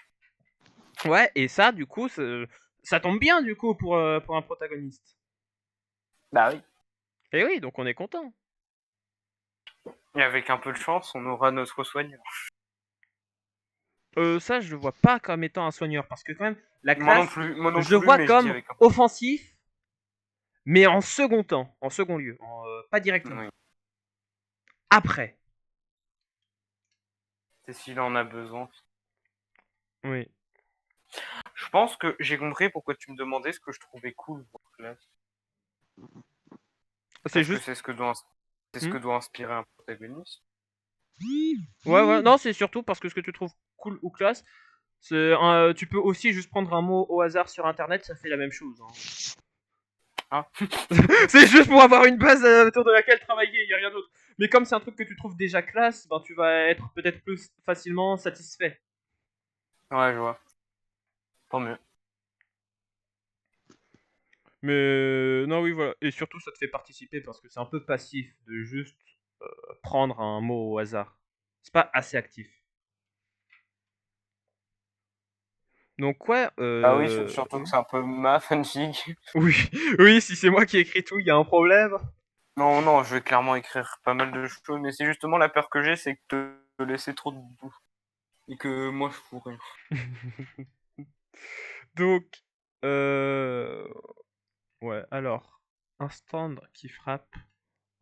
ouais, et ça, du coup, ça tombe bien, du coup, pour un protagoniste. Bah oui. Et oui, donc on est content. Et avec un peu de chance, on aura notre soigneur. Ça, je le vois pas comme étant un soigneur, parce que quand même, la classe, Moi non je le plus, vois mais je dis comme avec un offensif, mais en second temps, en second lieu, pas peu. directement. Oui. Après. C'est s'il en a besoin. Oui. Je pense que j'ai compris pourquoi tu me demandais ce que je trouvais cool pour la classe. C'est Parce que juste. c'est ce Hmm. que doit inspirer un protagoniste. Ouais, non, c'est surtout parce que ce que tu trouves cool ou classe, tu peux aussi juste prendre un mot au hasard sur internet, ça fait la même chose. Hein. Ah. C'est juste pour avoir une base autour de laquelle travailler, il n'y a rien d'autre. Mais comme c'est un truc que tu trouves déjà classe, ben, tu vas être peut-être plus facilement satisfait. Ouais, je vois. Tant mieux. Mais non, oui, voilà. Et surtout, ça te fait participer parce que c'est un peu passif de juste prendre un mot au hasard. C'est pas assez actif. Donc, ouais. Ah oui, surtout que c'est un peu ma fanfic. Oui, oui, si c'est moi qui écris tout, il y a un problème. Non, non, je vais clairement écrire pas mal de choses, mais c'est justement la peur que j'ai, c'est que te laisser trop de boue. Et que moi, je fous rien. Donc, ouais, alors, un stand qui frappe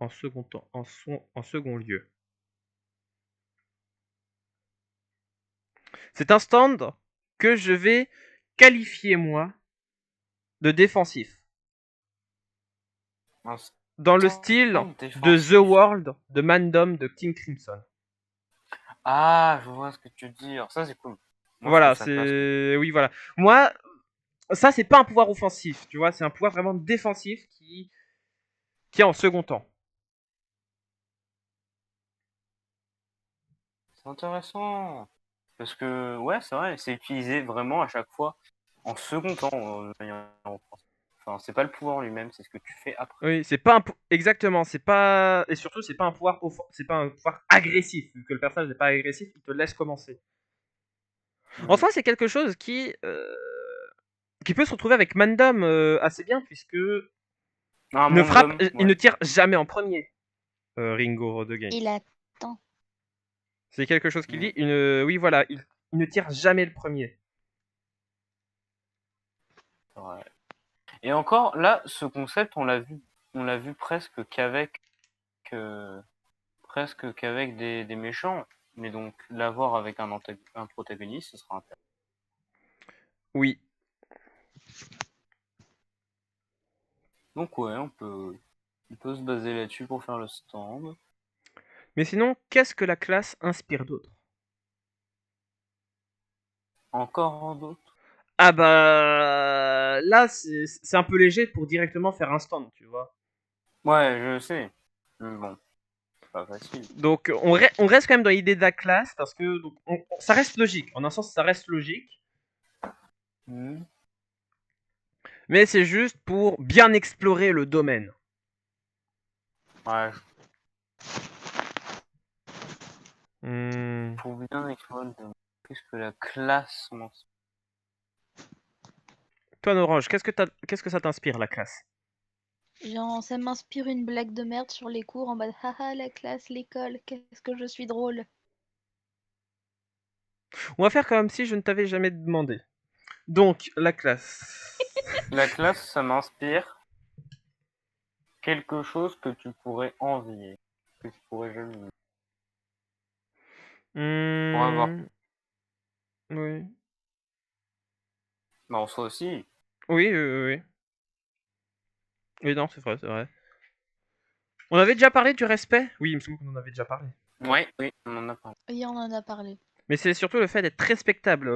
en second temps, en second lieu. C'est un stand que je vais qualifier, moi, de défensif. Un Dans le style stand de The défensif. World de Mandom de King Crimson. Ah, je vois ce que tu dis. Alors ça, c'est cool. Moi, je trouve Voilà, ça classe. c'est... Oui, voilà. Moi, ça, c'est pas un pouvoir offensif, tu vois, c'est un pouvoir vraiment défensif qui est en second temps. C'est intéressant. Parce que, ouais, c'est vrai, c'est utilisé vraiment à chaque fois en second temps. Enfin, c'est pas le pouvoir lui-même, c'est ce que tu fais après. Oui, c'est pas exactement, c'est pas et surtout c'est pas un pouvoir c'est pas un pouvoir agressif vu que le personnage n'est pas agressif, il te laisse commencer. En Mm. soi, c'est quelque chose qui peut se retrouver avec Mandom assez bien, puisque Un ne monde d'hommes, il ne tire jamais en premier, Ringo de Game. Il attend. C'est quelque chose qu'il Mm. dit. Oui, voilà, il ne tire jamais le premier. Ouais. Et encore, là, ce concept, on l'a vu presque qu'avec des méchants. Mais donc, l'avoir avec un protagoniste, ce sera intéressant. Oui. Donc ouais, on peut se baser là-dessus pour faire le stand. Mais sinon, qu'est-ce que la classe inspire d'autre? Encore d'autres? Ah bah là, c'est un peu léger pour directement faire un stand, tu vois. Ouais, je sais. Mais bon, c'est pas facile. Donc on reste quand même dans l'idée de la classe, parce que donc, ça reste logique. En un sens, ça reste logique. Hmm. Mais c'est juste pour bien explorer le domaine. Ouais, Hmm. pour bien explorer qu'est-ce que la classe Toi, Orange, qu'est-ce que ça t'inspire, la classe? Genre, ça m'inspire une blague de merde sur les cours en mode haha, la classe, l'école, qu'est-ce que je suis drôle. On va faire comme si je ne t'avais jamais demandé. Donc, la classe. La classe, ça m'inspire quelque chose que tu pourrais envier, que tu pourrais jalouser. Pour avoir. Oui. Non, ça aussi. Oui, oui. Oui, non, c'est vrai, c'est vrai. On avait déjà parlé du respect? Oui, il me semble qu'on en avait déjà parlé. Ouais, oui, on en a parlé. Oui, on en a parlé. Mais c'est surtout le fait d'être respectable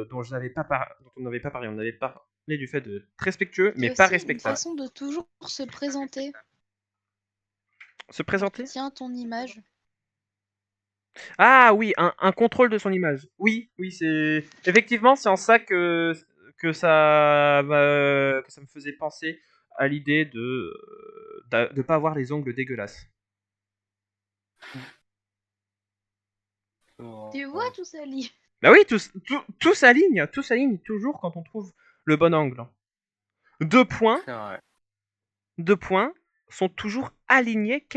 dont on n'avait pas parlé. On avait parlé du fait d'être respectueux, mais C'est pas aussi une respectable. façon de toujours se présenter. Se Genre, tu présenter? tiens ton image. Ah oui, un contrôle de son image. Oui, oui, c'est effectivement c'est en ça que ça me faisait penser à l'idée de pas avoir les ongles dégueulasses. Tu vois tout ça, Lee? Bah oui, tout s'aligne toujours quand on trouve le bon angle. Deux points, C'est vrai. deux points sont toujours alignés.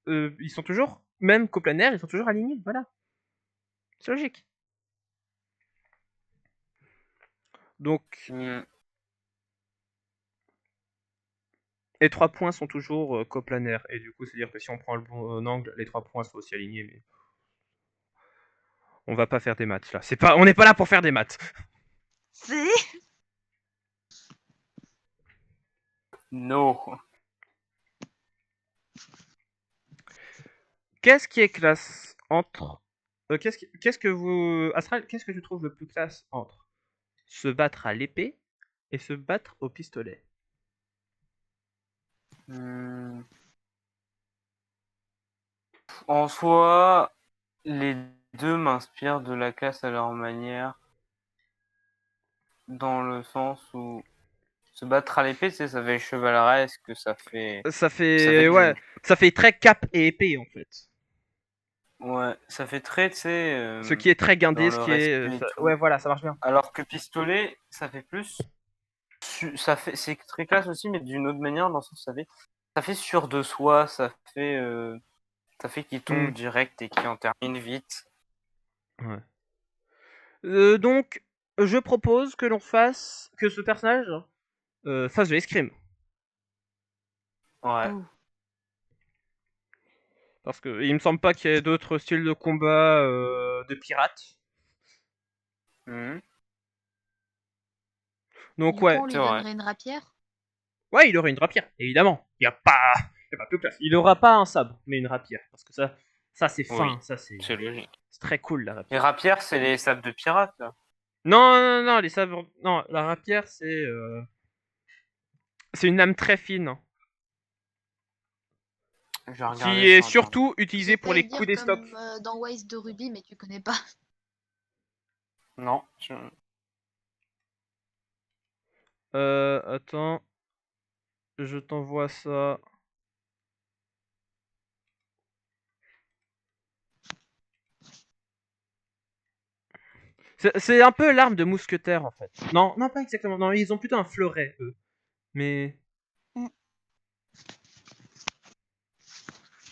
Ils sont toujours, même coplanaires, ils sont toujours alignés. Voilà, c'est logique. Donc, Hmm. les 3 points sont toujours coplanaires. Et du coup, c'est-à-dire que si on prend le bon angle, les 3 points sont aussi alignés. Mais on va pas faire des maths là. On n'est pas là pour faire des maths. Si. No. Qu'est-ce qui est classe entre qu'est-ce que vous Astral, qu'est-ce que tu trouves le plus classe entre se battre à l'épée et se battre au pistolet? Hmm. En soi, les deux m'inspirent de la classe à leur manière, dans le sens où se battre à l'épée, tu sais, ça fait chevaleresque, Ça ça fait fait ouais, du, ça fait très cap et épée en fait. ouais, ça fait très, tu sais, Ce qui est très guindé, dans ce le qui est respect et ouais tout. voilà, ça marche bien. Alors que pistolet, ça fait plus, c'est très classe aussi, mais d'une autre manière, dans le sens où ça fait sûr de soi, ça fait qu'il Hmm, tombe direct et qu'il en termine vite. ouais. Donc je propose que ce personnage fasse de l'escrime. Ouais. Oh. Parce que il me semble pas qu'il y ait d'autres styles de combat de pirates. Mhm. Donc Du coup, ouais, on C'est lui vrai. donnerait une rapière. ouais, il aurait une rapière, évidemment. Il y a pas plus classe. Il aura pas un sabre, mais une rapière. Parce que ça c'est fin, Oui, ça c'est c'est logique. très cool la Les rapière. rapières, c'est les sables de pirates, là. Non, non, non, les sabres, non, la rapière c'est une lame très fine Je vais qui regarder est sur internet. surtout utilisée J'ai pour failli les coups dire d'estoc. comme dans Wise de Ruby, mais tu connais pas. Non, Attends, je t'envoie ça. C'est un peu l'arme de mousquetaire en fait. Non, non, pas exactement. Non, ils ont plutôt un fleuret, eux. Mais.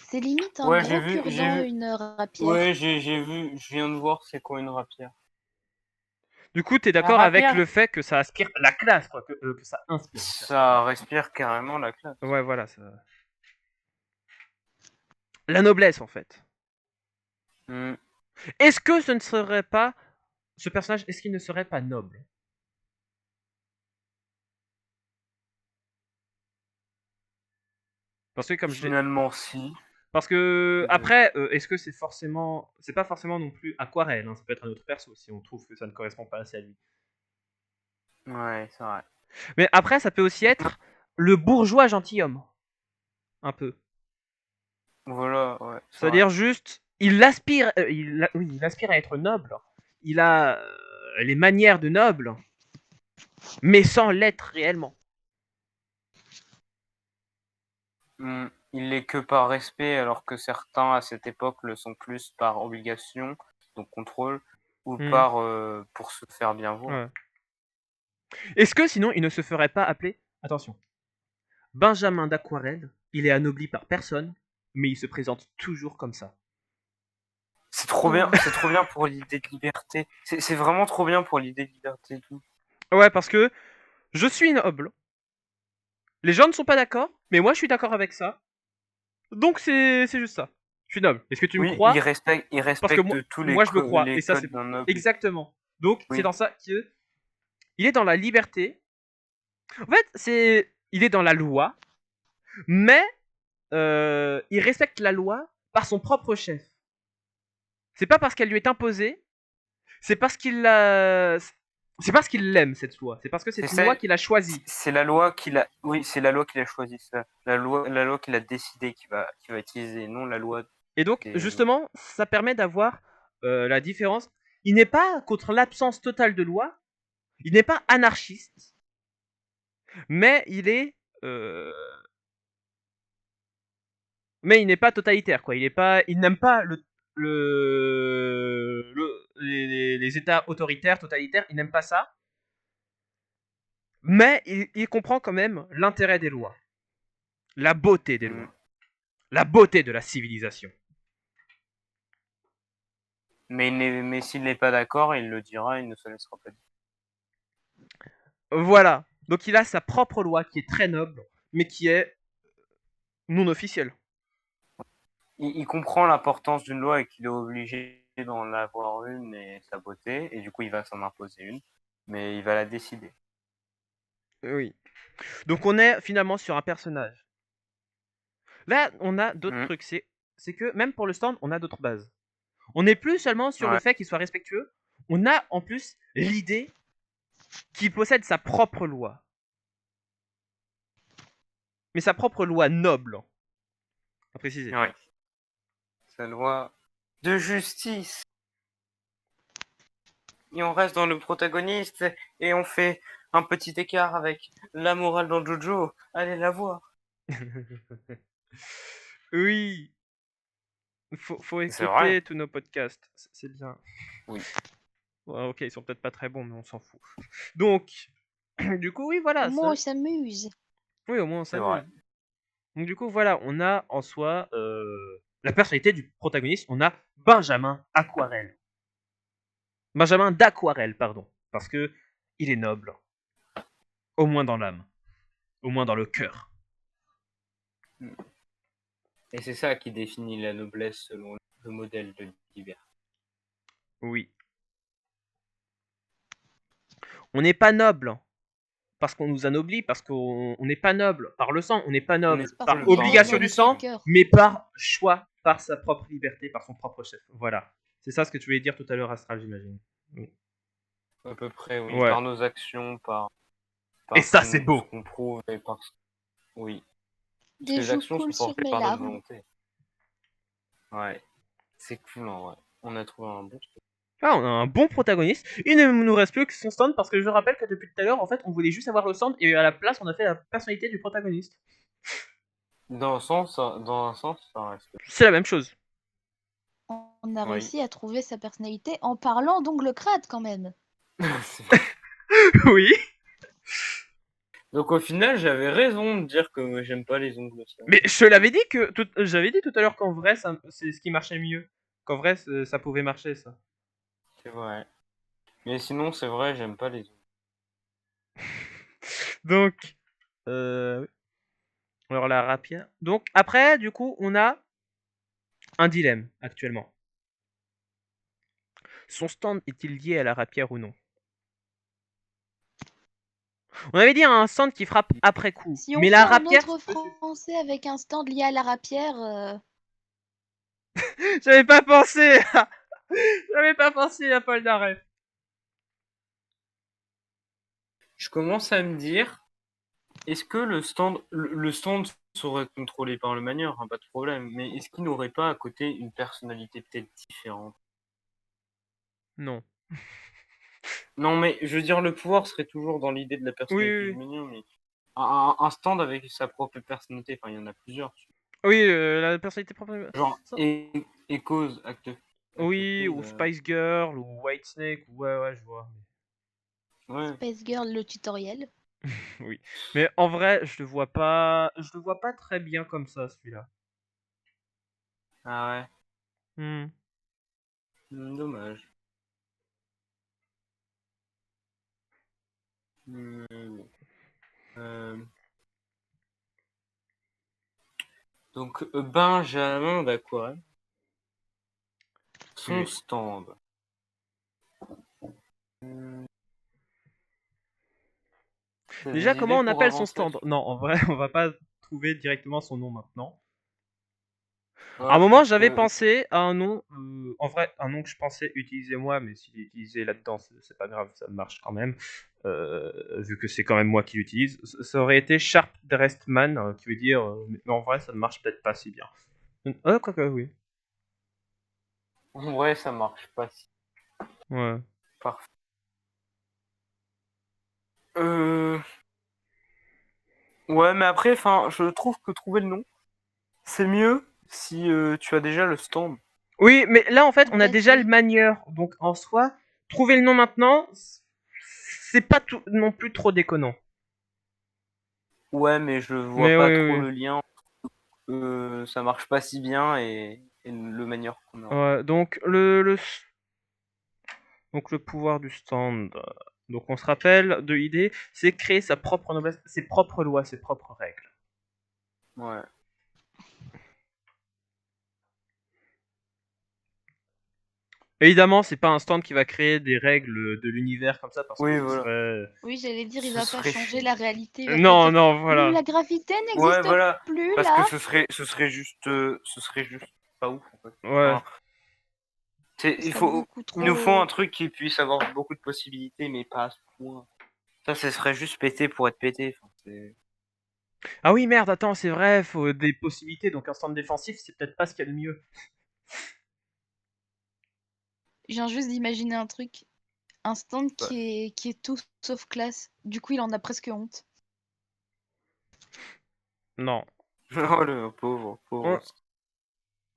C'est limite un Ouais, gros cure-dent, une rapière. Ouais, j'ai vu, je viens de voir c'est quoi une rapière. Du coup, t'es La d'accord avec rapière, le fait que ça aspire la classe, quoi, que ça inspire. ça respire carrément la classe. Ouais, voilà. La noblesse, en fait. Hmm. Est-ce que ce ne serait pas. Ce personnage, est-ce qu'il ne serait pas noble? Parce que, comme je l'ai. Finalement, si. Parce que, Ouais. après, est-ce que c'est forcément. C'est pas forcément non plus Aquarelle, hein, ça peut être un autre perso si on trouve que ça ne correspond pas assez à lui. Ouais, c'est vrai. Mais après, ça peut aussi être le bourgeois gentilhomme. Un peu. Voilà, ouais, c'est vrai. C'est-à-dire juste, il aspire, oui, il aspire à être noble. Il a les manières de noble, mais sans l'être réellement. Il l'est que par respect, alors que certains à cette époque le sont plus par obligation, donc contrôle, ou Hmm. pour se faire bien voir. Ouais. Est-ce que sinon il ne se ferait pas appeler, attention, Benjamin d'Aquarelle? Il est anobli par personne, mais il se présente toujours comme ça. C'est trop bien pour l'idée de liberté. C'est vraiment trop bien pour l'idée de liberté et tout. Ouais, parce que je suis noble. Les gens ne sont pas d'accord, mais moi je suis d'accord avec ça. Donc c'est juste ça. Je suis noble. Est-ce que tu me Oui, crois? il Parce que respecte tous moi je me crois, les et ça c'est codes beau. d'un noble. Exactement. Donc c'est Oui. dans ça que il est dans la liberté. En fait, il est dans la loi, mais il respecte la loi par son propre chef. C'est pas parce qu'elle lui est imposée, c'est parce qu'il la... C'est parce qu'il l'aime cette loi. C'est parce que c'est une loi qu'il a choisie. C'est la loi qu'il a. Oui, c'est la loi qu'il a choisie. La loi qu'il a décidé qu'il va utiliser, non la loi. Et donc Des... justement, ça permet d'avoir la différence. Il n'est pas contre l'absence totale de loi. Il n'est pas anarchiste, mais il est mais il n'est pas totalitaire, quoi. Il n'aime pas les États autoritaires, totalitaires. Il n'aime pas ça, mais il comprend quand même l'intérêt des lois, la beauté des lois, la beauté de la civilisation. Mais s'il n'est pas d'accord, il le dira, il ne se laissera pas dire. Voilà. Donc il a sa propre loi qui est très noble, mais qui est non officielle. Il comprend l'importance d'une loi et qu'il est obligé d'en avoir une et sa beauté, et du coup il va s'en imposer une, mais il va la décider. Oui. Donc on est finalement sur un personnage. Là, on a d'autres trucs. C'est que même pour le stand, on a d'autres bases. On n'est plus seulement sur le Ouais. fait qu'il soit respectueux, on a en plus l'idée qu'il possède sa propre loi. Mais sa propre loi noble, à préciser. Ouais. Sa loi de justice. Et on reste dans le protagoniste et on fait un petit écart avec la morale dans Jojo. Allez la voir. Oui, faut C'est vrai. écouter tous nos podcasts, c'est bien. Oui. Ouais, ok, ils sont peut-être pas très bons, mais on s'en fout. Donc, du coup, oui, voilà. Au moins, on s'amuse. Oui, au moins on C'est s'amuse. vrai. Donc, du coup, voilà, on a en soi la personnalité du protagoniste. On a Benjamin Aquarelle. Benjamin d'Aquarelle, pardon. Parce que il est noble. Au moins dans l'âme. Au moins dans le cœur. Et c'est ça qui définit la noblesse selon le modèle de liberté. Oui. On n'est pas noble parce qu'on nous anoblit, parce qu'on n'est pas noble par le sang, on n'est pas noble Parce par qu'on est obligation noble du du sang, cœur. mais par choix, par sa propre liberté, par son propre chef. Voilà. C'est ça ce que tu voulais dire tout à l'heure, Astral, j'imagine. Oui. À peu près, oui. Ouais. Par nos actions, par Et ça, c'est beau. ce qu'on prouve et par... Oui. Parce Des que les joues actions coulent sont sur portées mes par notre larmes. volonté. Ouais. C'est cool en vrai. On a trouvé un bon truc. Ah, on a un bon protagoniste. Il ne nous reste plus que son stand parce que je rappelle que depuis tout à l'heure, en fait, on voulait juste avoir le stand et à la place, on a fait la personnalité du protagoniste. Dans un sens, ça reste. C'est la même chose. On On a Oui. réussi à trouver sa personnalité en parlant d'ongle crade quand même. Oui. Donc au final, j'avais raison de dire que j'aime pas les ongles sales. Mais je l'avais dit j'avais dit tout à l'heure qu'en vrai, c'est ce qui marchait mieux. Qu'en vrai, ça pouvait marcher, ça. C'est vrai. Mais sinon, c'est vrai, j'aime pas les ongles. Donc, oui. Alors la rapière. Donc après, du coup, on a un dilemme actuellement. Son stand est-il lié à la rapière ou non? On avait dit un stand qui frappe après coup, Si on mais fait la un rapière, autre français avec un stand lié à la rapière, j'avais pas pensé. J'avais pas pensé à Paul d'arrêt. Je commence à me dire, est-ce que le stand serait contrôlé par le manieur, hein, pas de problème, mais est-ce qu'il n'aurait pas à côté une personnalité peut-être différente? Non. Non, mais je veux dire, le pouvoir serait toujours dans l'idée de la Oui, personnalité oui, du oui. manieur, mais un stand avec sa propre personnalité, enfin, il y en a plusieurs. Oui, la personnalité propre. Genre, Ça- et cause, acte Oui, cause, ou Spice Girl, ou White Snake, ouais, ouais, je vois. ouais. Space Girl, le tutoriel. Oui. Mais en vrai, je le vois pas très bien comme ça, celui-là. Ah Hmm. ouais, dommage. Hmm, euh, donc, Benjamin d'Aquarelle, son Oui. stand. Hmm, t'as Déjà, des idées comment on pour appelle son avancer? stand? Non, en vrai, on va pas trouver directement son nom maintenant. À un Ouais, moment, parce j'avais que, pensé à un nom, en vrai, un nom que je pensais utiliser moi, mais s'il est utilisé là-dedans, c'est pas grave, ça marche quand même, vu que c'est quand même moi qui l'utilise. Ça aurait été Sharp Dressed Man, qui veut dire, mais en vrai, ça ne marche peut-être pas si bien. Quoique, oui. en vrai, ça marche pas si Ouais. parfait. Euh, ouais, mais après, enfin, je trouve que trouver le nom, c'est mieux si tu as déjà le stand. Oui, mais là, en fait, En on a fait, déjà le oui. manieur, donc en soi, trouver le nom maintenant, c'est pas tout, non plus trop déconnant. Ouais, mais je vois Mais pas oui, trop oui. le lien. Ça marche pas si bien et le manieur qu'on a. Ouais, donc le pouvoir du stand. Donc on se rappelle de l'idée, c'est créer sa propre noblesse, ses propres lois, ses propres règles. Ouais. Évidemment, c'est pas un stand qui va créer des règles de l'univers comme ça parce que Oui, ce voilà. serait. Oui, j'allais dire, il Ce va pas serait changer chiant. la réalité, il va pas Non, dire non, voilà. La gravité Ouais, n'existe voilà. plus Parce là. que ce serait juste pas ouf, en fait. Ouais. Enfin, Ce il serait faut, beaucoup il nous faut un trop. truc qui puisse avoir beaucoup de possibilités, mais pas à ce point. Ça, ce serait juste pété pour être pété. Enfin, Ah oui, merde, attends, c'est vrai, faut des possibilités, donc un stand défensif, c'est peut-être pas ce qu'il y a de mieux. Je viens juste d'imaginer un truc. Un stand Ouais. qui est tout sauf classe. Du coup, il en a presque honte. Non. Oh, le pauvre, pauvre.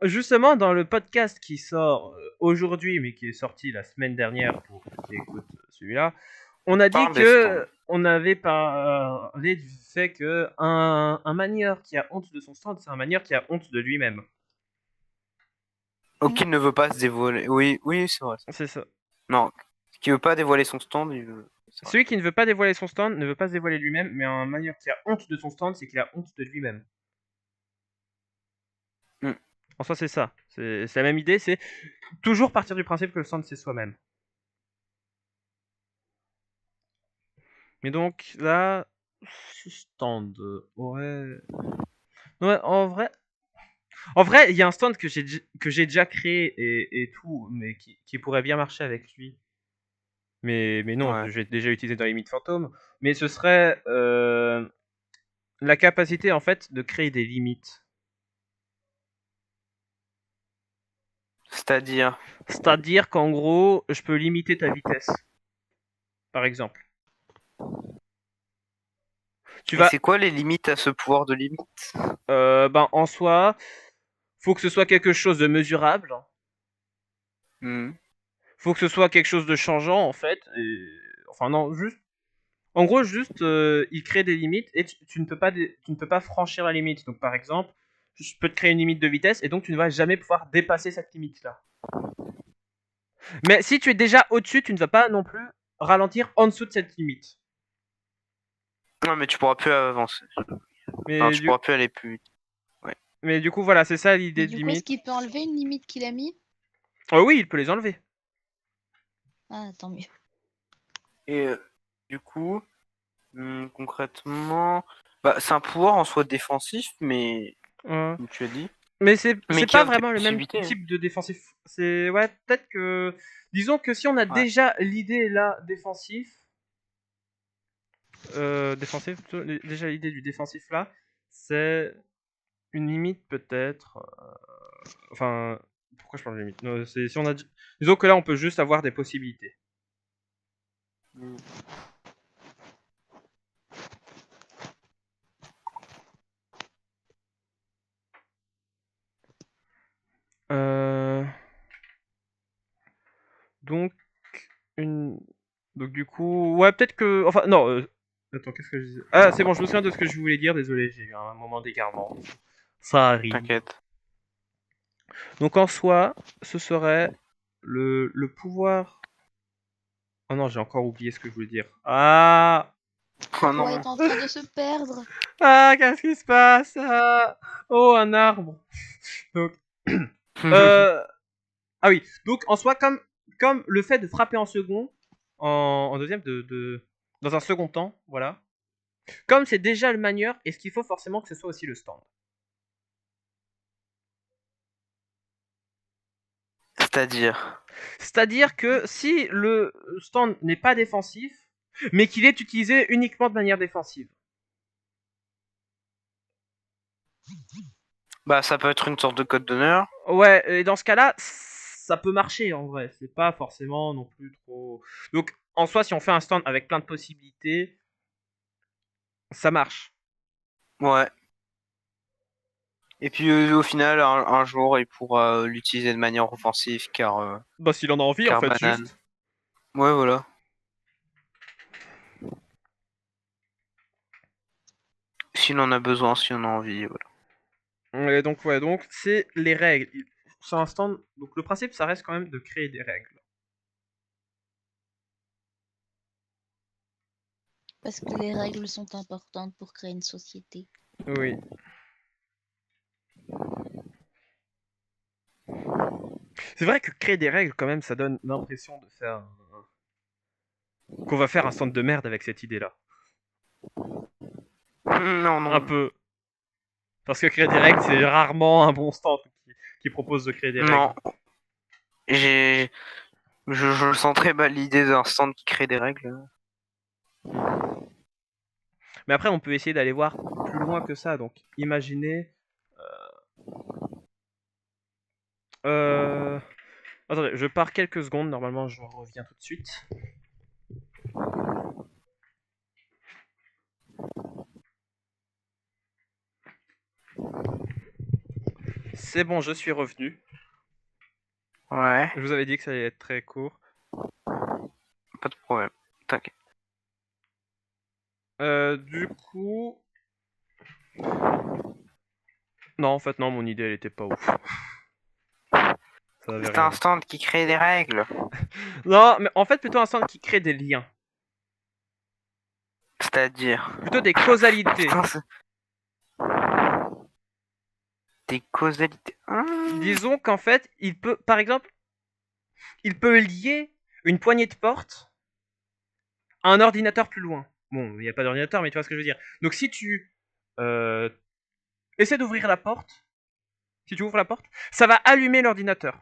Justement, dans le podcast qui sort aujourd'hui, mais qui est sorti la semaine dernière pour ceux qui écoutent celui-là, on a dit Parle des stands. que on avait parlé du fait que un manieur qui a honte de son stand, c'est un manieur qui a honte de lui-même. Ok, il ne veut pas se dévoiler. Oui, oui, c'est vrai. C'est ça. Non, qui veut pas dévoiler son stand, il veut. C'est vrai. Celui qui ne veut pas dévoiler son stand ne veut pas se dévoiler lui-même, mais un manieur qui a honte de son stand, c'est qu'il a honte de lui-même. Hmm. En soi, c'est ça. C'est la même idée, c'est toujours partir du principe que le stand, c'est soi-même. Mais donc, là, ce stand, ouais. Ouais, en vrai, il y a un stand que j'ai déjà créé et tout, mais qui pourrait bien marcher avec lui. Mais non, Ouais. j'ai déjà utilisé dans les mythes fantômes. Mais ce serait la capacité, en fait, de créer des limites. C'est-à-dire. C'est-à-dire qu'en gros, je peux limiter ta vitesse, par exemple. Tu Et vas, c'est quoi les limites à ce pouvoir de limite? ben, en soi, faut que ce soit quelque chose de mesurable. Hmm. Faut que ce soit quelque chose de changeant en fait. Enfin non, juste. En gros, juste, il crée des limites et tu ne peux pas, tu ne peux pas franchir la limite. Donc par exemple, je peux te créer une limite de vitesse et donc tu ne vas jamais pouvoir dépasser cette limite-là. Mais si tu es déjà au-dessus, tu ne vas pas non plus ralentir en dessous de cette limite. Ouais, mais tu pourras plus avancer. Enfin, Mais tu du, pourras plus aller plus vite. Ouais. mais du coup, voilà, c'est ça Mais l'idée de du coup, est-ce limite. qu'il peut enlever une limite qu'il a mis? Oh oui, il peut les enlever. Ah, tant mieux. Et du coup, concrètement, bah, c'est un pouvoir en soi défensif, mais comme tu as dit, Mais c'est mais qui pas offre des vraiment le même possibilités. Hein. type de défensif. C'est ouais, peut-être que disons que si on a Ouais. déjà l'idée là défensif, défensif plutôt, déjà l'idée du défensif là, c'est une limite peut-être. Enfin, pourquoi je parle de limite? Non, c'est si on a, disons que là on peut juste avoir des possibilités. Mm. Euh... Donc une, donc du coup, ouais peut-être que, enfin non. Attends, qu'est-ce que je disais? Ah, c'est bon, je me souviens de ce que je voulais dire. Désolé, j'ai eu un moment d'égarement. Ça arrive. T'inquiète. Donc en soi, ce serait le pouvoir. Oh non, j'ai encore oublié ce que je voulais dire. Ah, Oh Toi non. est en train de se perdre. ah, qu'est-ce qui se passe? Oh, un arbre. Donc, euh... ah oui. Donc en soi, comme le fait de frapper en second, en deuxième, dans un second temps, voilà. Comme c'est déjà le manieur, est-ce qu'il faut forcément que ce soit aussi le stand? C'est-à-dire. C'est-à-dire que si le stand n'est pas défensif, mais qu'il est utilisé uniquement de manière défensive. Bah, ça peut être une sorte de code d'honneur. Ouais, et dans ce cas-là, ça peut marcher en vrai. C'est pas forcément non plus trop. Donc, en soi, si on fait un stand avec plein de possibilités, ça marche. Ouais. Et puis au final, un jour, il pourra l'utiliser de manière offensive Bah, s'il en a envie, en car fait, banane. juste. Ouais, voilà. S'il en a besoin, s'il en a envie, voilà. Et donc, ouais, donc, c'est les règles. C'est un stand. Donc, le principe, ça reste quand même de créer des règles. Parce que les règles sont importantes pour créer une société. Oui. C'est vrai que créer des règles, quand même, ça donne l'impression de faire. Qu'on va faire un stand de merde avec cette idée-là. Non, Un non. peu. Parce que créer des règles, c'est rarement un bon stand qui propose de créer des règles. Non. J'ai. Je le sens très mal l'idée d'un stand qui crée des règles. Mais après, on peut essayer d'aller voir plus loin que ça. Donc, imaginez. Euh... Attendez, je pars quelques secondes. Normalement, je reviens tout de suite. C'est bon, je suis revenu. Ouais, Je vous avais dit que ça allait être très court. pas de problème. T'inquiète. Du coup. Non, en fait, non, mon idée, elle était pas ouf. Ça avait C'est rien. un stand qui crée des règles. Non, mais en fait, plutôt un stand qui crée des liens. C'est-à-dire. Plutôt des causalités. Putain, des causalités. Disons qu'en fait, il peut, par exemple, il peut lier une poignée de porte à un ordinateur plus loin. Bon, il n'y a pas d'ordinateur, mais tu vois ce que je veux dire. Donc si tu euh, essaies d'ouvrir la porte, si tu ouvres la porte, ça va allumer l'ordinateur.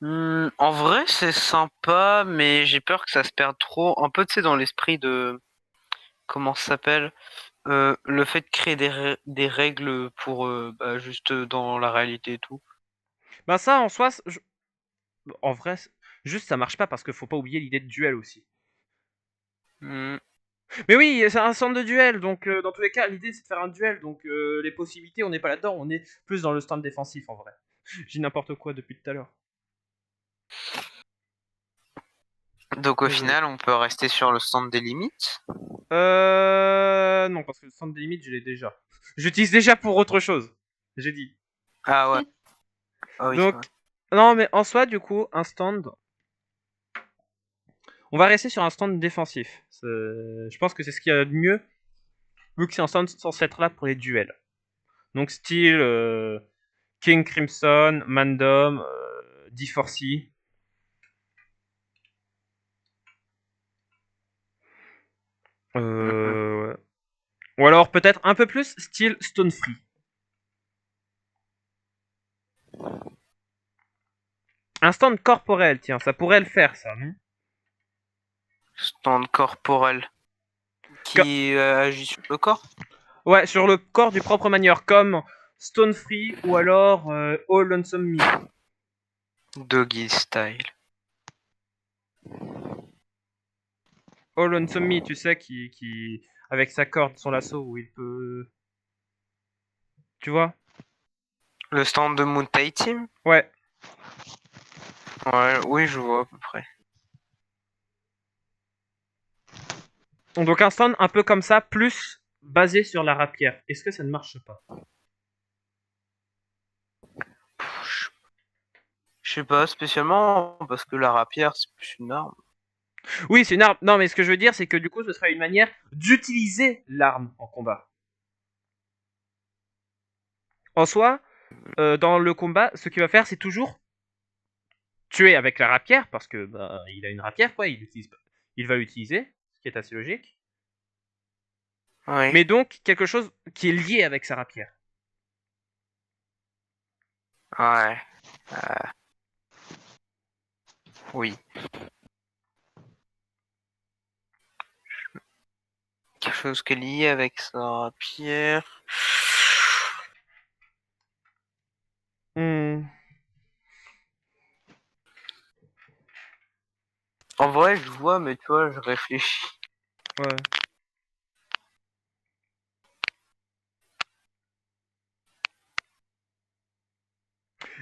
En vrai, c'est sympa, mais j'ai peur que ça se perde trop. Un peu, tu sais, dans l'esprit de. Comment ça s'appelle le fait de créer des règles pour. Bah, juste dans la réalité et tout. Bah ça, en soi, en vrai, juste ça marche pas parce qu'il faut pas oublier l'idée de duel aussi. Hmm. Mais oui, c'est un stand de duel, donc dans tous les cas, l'idée c'est de faire un duel, donc les possibilités, on n'est pas là-dedans, on est plus dans le stand défensif en vrai. J'ai n'importe quoi depuis tout à l'heure. Donc au Désolé. final, on peut rester sur le stand des limites. Non, parce que le stand des limites, je l'ai déjà. J'utilise déjà pour autre chose, j'ai dit. Ah ouais. Ah oui, c'est Donc, vrai. non, mais en soi, du coup, un stand... On va rester sur un stand défensif. Je pense que c'est ce qu'il y a de mieux, vu que c'est un stand censé être là pour les duels. Donc style King Crimson, Mandom, D4C. Mhm. Ouais. Ou alors peut-être un peu plus style Stone Free. Un stand corporel, tiens, ça pourrait le faire ça, non? Stand corporel Co- qui agit sur le corps. Ouais, sur le corps du propre manière, comme Stone Free ou alors All Lonesome Me. Doggy style. All Lonesome Me, tu sais, qui avec sa corde, son lasso, où il peut... Tu vois? Le stand de Moon Tai Team. Ouais. Ouais, oui, je vois à peu près. Donc un stand un peu comme ça, plus basé sur la rapière. Est-ce que ça ne marche pas? Je sais pas spécialement parce que la rapière c'est plus une arme. Oui, c'est une arme. Non, mais ce que je veux dire, c'est que du coup, ce serait une manière d'utiliser l'arme en combat. En soi, dans le combat, ce qu'il va faire, c'est toujours tuer avec la rapière, parce que bah, il a une rapière, quoi. Il va l'utiliser, ce qui est assez logique. Oui. Mais donc quelque chose qui est lié avec sa rapière. Ouais. Euh, oui. Quelque chose qui est lié avec sa rapière. Hmm. En vrai, je vois, mais tu vois, je réfléchis. Ouais.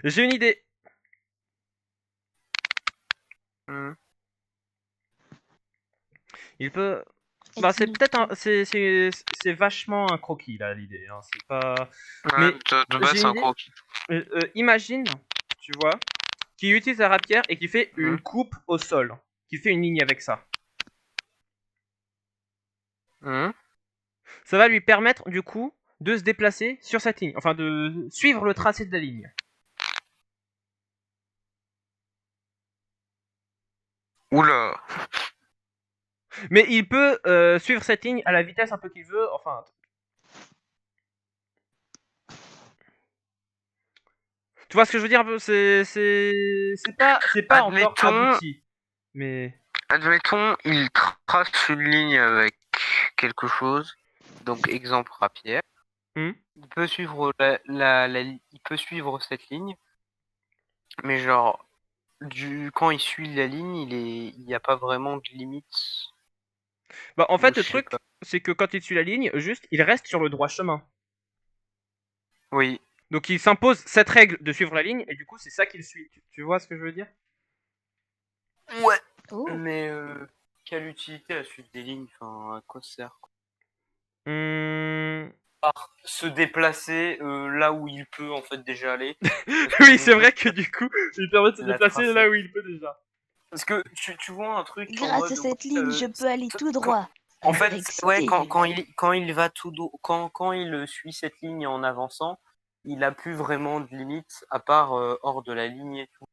J'ai une idée. Hmm. Il peut. Bah, c'est Dis-nous peut-être un. tout. C'est vachement un croquis là l'idée. Hein. C'est pas. Ouais, Mais de base, j'ai c'est une un idée. croquis. Imagine, tu vois, qui utilise la rapière et qui fait Hmm. une coupe au sol, qui fait une ligne avec ça. Hmm. Ça va lui permettre du coup de se déplacer sur cette ligne, enfin de suivre le tracé de la ligne. Oula. Mais il peut suivre cette ligne à la vitesse un peu qu'il veut, enfin. Tu vois ce que je veux dire un peu. C'est pas encore Admettons, abouti, mais admettons, il trace une ligne avec quelque chose. Donc, exemple rapière. hmm. Il peut suivre il peut suivre cette ligne, mais genre, quand il suit la ligne, il n'y a pas vraiment de limite. Bah en Ou fait je le sais truc pas. c'est que quand il suit la ligne, juste il reste sur le droit chemin. Oui. Donc il s'impose cette règle de suivre la ligne et du coup c'est ça qu'il suit. Tu vois ce que je veux dire? Ouais. Oh, Mais quelle utilité la suite des lignes? Enfin, à quoi ça sert? Hmm. Se déplacer là où il peut en fait déjà aller. Parce que Oui, bon, c'est vrai que du coup, il permet de se la déplacer là tracer. où il peut déjà. Parce que tu vois un truc en grâce à mode cette ligne, je peux aller tout quand- droit. en fait, Avec ouais, style. quand il va quand il suit cette ligne en avançant, il a plus vraiment de limite à part hors de la ligne et tout.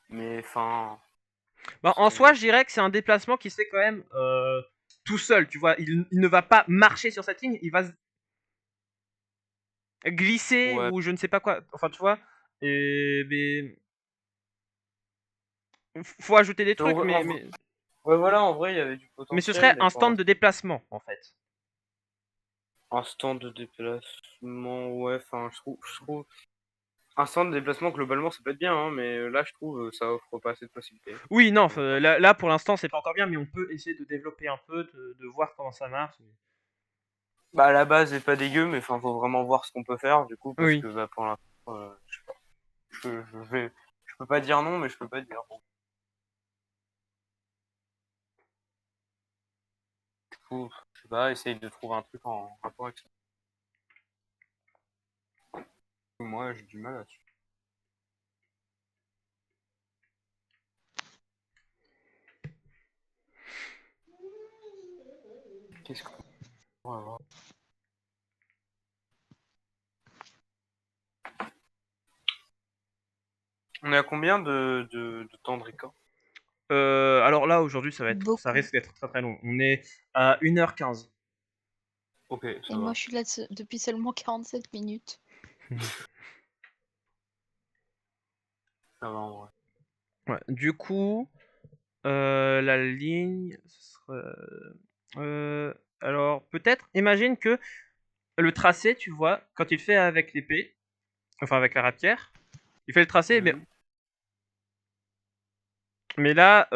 Mais enfin, Bah, en soi, je dirais que c'est un déplacement qui se fait quand même tout seul, tu vois. Il ne va pas marcher sur cette ligne, il va se glisser ouais. ou je ne sais pas quoi. Enfin, tu vois. Mais faut ajouter des trucs, Ouais, voilà, en vrai, il y avait du mais ce potentiel, serait mais un pour stand de déplacement en fait. l'instant de déplacement, ouais, enfin, je trouve. Un centre de déplacement, globalement, ça peut être bien, hein, mais là, je trouve ça offre pas assez de possibilités. Oui, non, là pour l'instant c'est pas encore bien, mais on peut essayer de développer un peu, de voir comment ça marche. Bah, à la base, c'est pas dégueu, mais enfin, faut vraiment voir ce qu'on peut faire, du coup, parce Oui. que bah, pour l'instant, je sais pas. Je peux pas dire non, mais je peux pas dire bon. Du coup, je sais pas, essaye de trouver un truc en rapport avec ça. Moi, j'ai du mal là-dessus. Qu'est-ce qu'on pourrait avoir? On est à combien de temps de record? Alors là aujourd'hui ça Beaucoup. risque d'être très très long. On est à 1h15. Ok, Et ça moi, va. je suis là depuis seulement 47 minutes. Ça va en vrai. Ouais. Du coup, la ligne, ce serait, alors peut-être, imagine que le tracé, tu vois, quand il fait avec l'épée, enfin avec la rapière, il fait le tracé, Mhm. mais là,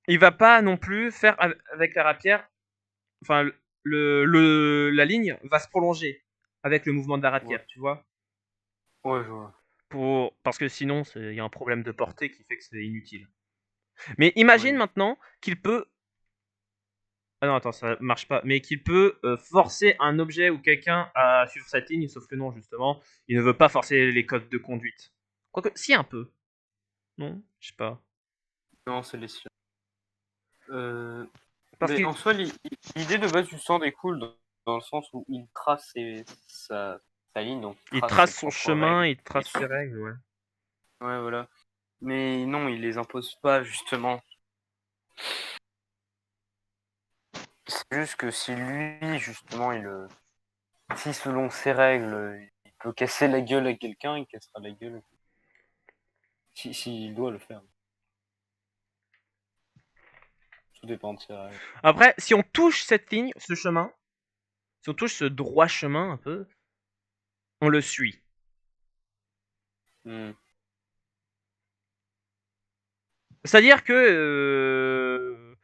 il va pas non plus faire avec la rapière, enfin la ligne va se prolonger avec le mouvement de la Ouais. rapière, tu vois, Ouais, je vois. parce que sinon il y a un problème de portée qui fait que c'est inutile. Mais imagine Oui. maintenant qu'il peut, ah non attends ça marche pas, mais qu'il peut forcer un objet ou quelqu'un à suivre cette ligne, sauf que non justement, il ne veut pas forcer les codes de conduite. Quoique si un peu, non, je sais pas, Non, c'est les siens. parce Mais qu'il en soi, l'idée de base du stand est cool dans le sens où il trace sa ligne, donc il il trace ses trace son propres chemin, règles. il trace ses règles, ouais. Ouais, voilà. Mais non, il les impose pas, justement. C'est juste que si lui, justement, si selon ses règles, il peut casser la gueule à quelqu'un, il cassera la gueule. S'il doit le faire. Tout dépend de ses règles. Après, si on touche cette ligne, ce chemin, si on touche ce droit chemin un peu, on le suit. Hmm. C'est-à-dire que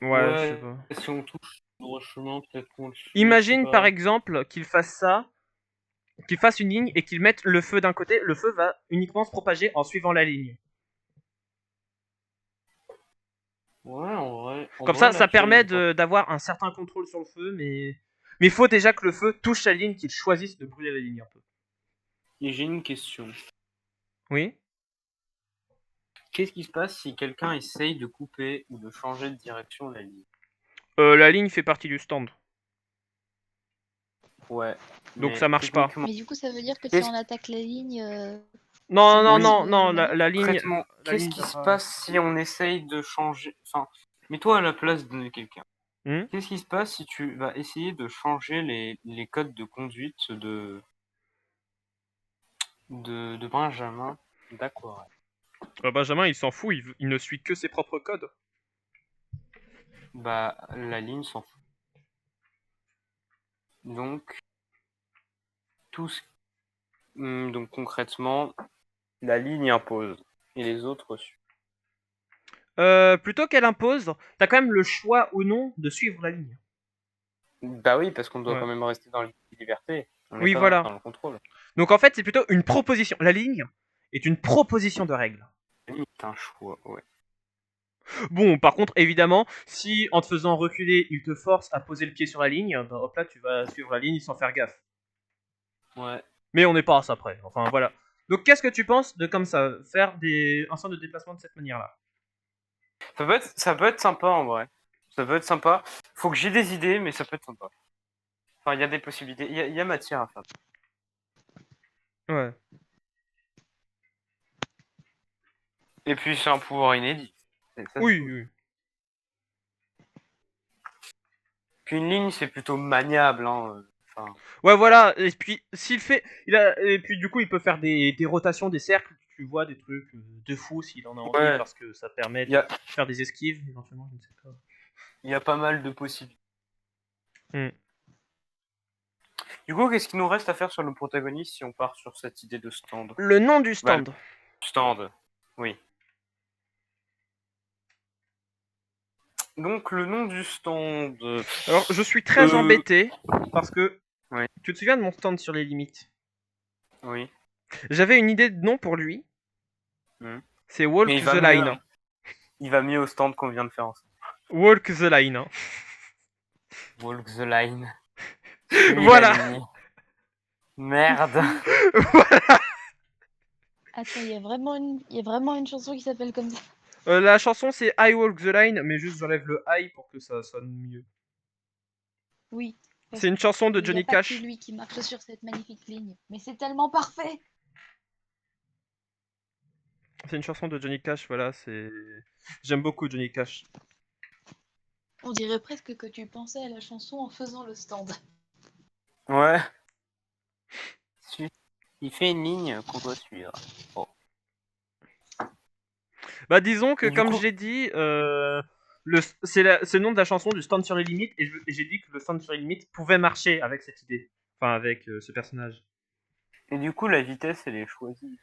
ouais, je sais Ouais, pas. si on touche le droit chemin, peut-être qu'on le suit, je sais Imagine par pas. exemple qu'il fasse ça, qu'il fasse une ligne et qu'il mette le feu d'un côté, le feu va uniquement se propager en suivant la ligne. Ouais, en Comme vrai, ça, là, ça tu vois, permet j'y pense. d'avoir un certain contrôle sur le feu, mais il faut déjà que le feu touche la ligne, qu'il choisisse de brûler la ligne un peu. Et j'ai une question. Oui. Qu'est-ce qui se passe si quelqu'un essaye de couper ou de changer de direction la ligne? La ligne fait partie du stand, Ouais, donc mais ça marche pas. techniquement, Mais du coup, ça veut dire que si qu'est-ce on attaque la ligne, Non, c'est non, nous oui, non, qui non, le menons. concrètement, la qu'est-ce ligne qui va se pas. passe si on essaye de changer... Enfin, mets-toi à la place de quelqu'un. Hmm. Qu'est-ce qui se passe si tu vas essayer de changer les codes de conduite de Benjamin d'Aquarelle? Benjamin, il s'en fout, il ne suit que ses propres codes. Bah, la ligne s'en fout. Donc, tout ce... donc concrètement, la ligne impose et les autres suivent. Plutôt qu'elle impose, t'as quand même le choix ou non de suivre la ligne. Bah oui, parce qu'on doit Ouais. quand même rester dans la liberté. On n'est Oui, pas voilà. dans le contrôle. Donc en fait, c'est plutôt une proposition. La ligne est une proposition de règle. La ligne est un choix, ouais. Bon, par contre, évidemment, si en te faisant reculer, il te force à poser le pied sur la ligne, ben hop là, tu vas suivre la ligne sans faire gaffe. Ouais. Mais on n'est pas à ça près. Enfin, voilà. Donc qu'est-ce que tu penses de comme ça, faire un centre de déplacement de cette manière-là? Ça peut être sympa en vrai. Ça peut être sympa. Faut que j'ai des idées, mais ça peut être sympa. Enfin, il y a des possibilités. Il y a matière à faire. Ouais. Et puis, c'est un pouvoir inédit. Et ça, c'est Oui, cool. oui. Puis une ligne, c'est plutôt maniable. Hein. Enfin, Ouais, voilà. Et puis, s'il fait. Et puis, du coup, il peut faire des rotations, des cercles, tu vois, des trucs de fou s'il en a envie, ouais, parce que ça permet il y de a, faire des esquives, éventuellement, je ne sais pas. il y a pas mal de possibilités. Hmm. Du coup, qu'est-ce qu'il nous reste à faire sur le protagoniste si on part sur cette idée de stand? Le nom du stand. Stand, oui. Donc, le nom du stand. Alors, je suis très embêté parce que Ouais. tu te souviens de mon stand sur les limites? Oui. J'avais une idée de nom pour lui. C'est Mais Walk il the va Line. mieux. Il va mieux au stand qu'on vient de faire ensemble. Walk the Line. hein. Walk the line. Suis Voilà. la ligne. Merde. Voilà. Attends, il y a vraiment une chanson qui s'appelle comme ça. La chanson c'est I Walk the Line, mais juste j'enlève le I pour que ça sonne mieux. Oui. C'est une chanson de Il y a Johnny pas Cash. que lui qui marche sur cette magnifique ligne. Mais c'est tellement parfait. C'est une chanson de Johnny Cash, voilà, c'est... J'aime beaucoup Johnny Cash. On dirait presque que tu pensais à la chanson en faisant le stand. Ouais. Il fait une ligne qu'on doit suivre. Bah disons que, Et du comme coup- je l'ai dit, c'est le nom de la chanson du stand sur les limites, et j'ai dit que le stand sur les limites pouvait marcher avec cette idée. Enfin, avec ce personnage. Et du coup, la vitesse, elle est choisie.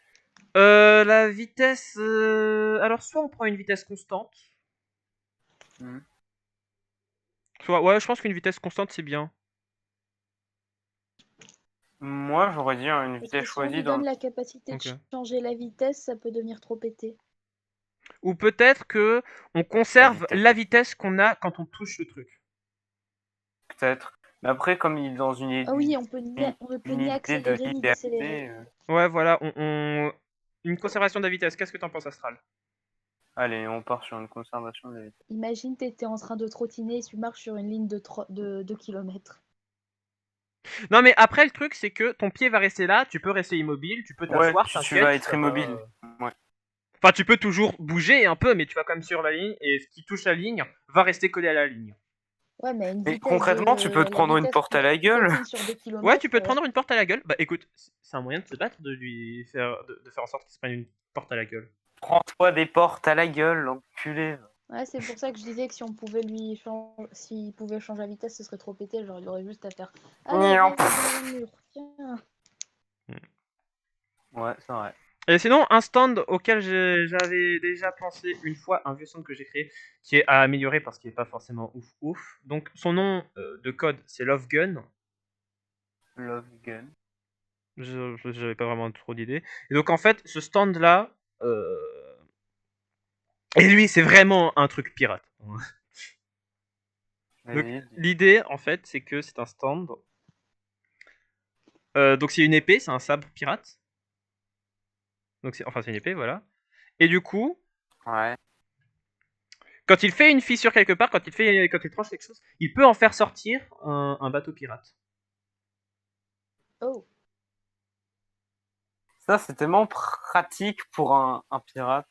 La vitesse... Alors, soit on prend une vitesse constante, soit... Ouais, je pense qu'une vitesse constante, c'est bien. Moi, j'aurais dit une Parce vitesse que si on choisie lui dans. donne la capacité Ok. de changer la vitesse, ça peut devenir trop pété. Ou peut-être que on conserve vitesse. la vitesse qu'on a quand on touche le truc. Peut-être. Mais après, comme il est dans une idée, Ah oui, on peut une ni idée de accélérer ni décélérer. liberté. Ouais, voilà, une conservation de la vitesse. Qu'est-ce que t'en penses, Astral? Allez, on part sur une conservation de la vitesse. Imagine, t'étais en train de trottiner et tu marches sur une ligne de 2 km. Non, mais après, le truc, c'est que ton pied va rester là, tu peux rester immobile, tu peux Ouais, t'asseoir, tu t'inquiète. vas être ça va- immobile. Ouais. Enfin, tu peux toujours bouger un peu, mais tu vas quand même sur la ligne, et ce qui touche la ligne va rester collé à la ligne. Ouais, mais une Mais vitesse concrètement, tu peux te la prendre une vitesse porte à quand la tu gueule. trottines sur 2 km. Ouais, tu peux te prendre une porte à la gueule. Bah écoute, c'est un moyen de se battre, de lui faire, de faire en sorte qu'il se prenne une porte à la gueule. Prends-toi des portes à la gueule, l'enculé. Ouais, c'est pour ça que je disais que si on pouvait s'il pouvait changer la vitesse, ce serait trop pété. Genre, il aurait juste à faire. Allez, Miaou. viens dans le mur. Tiens. Ouais, c'est vrai. Et sinon, un stand auquel j'avais déjà pensé une fois, un vieux stand que j'ai créé, qui est à améliorer parce qu'il n'est pas forcément ouf. Donc son nom de code, c'est Love Gun. Love gun. J'avais pas vraiment trop d'idées. Et donc en fait, ce stand-là, et lui, c'est vraiment un truc pirate. Donc, Vas-y. l'idée, en fait, c'est que c'est un stand. Donc c'est une épée, c'est un sabre pirate. Donc c'est une épée, voilà. Et du coup, Ouais. quand il fait une fissure quelque part, quand il tranche quelque chose, il peut en faire sortir un bateau pirate. Oh. Ça, c'est tellement pratique pour un pirate.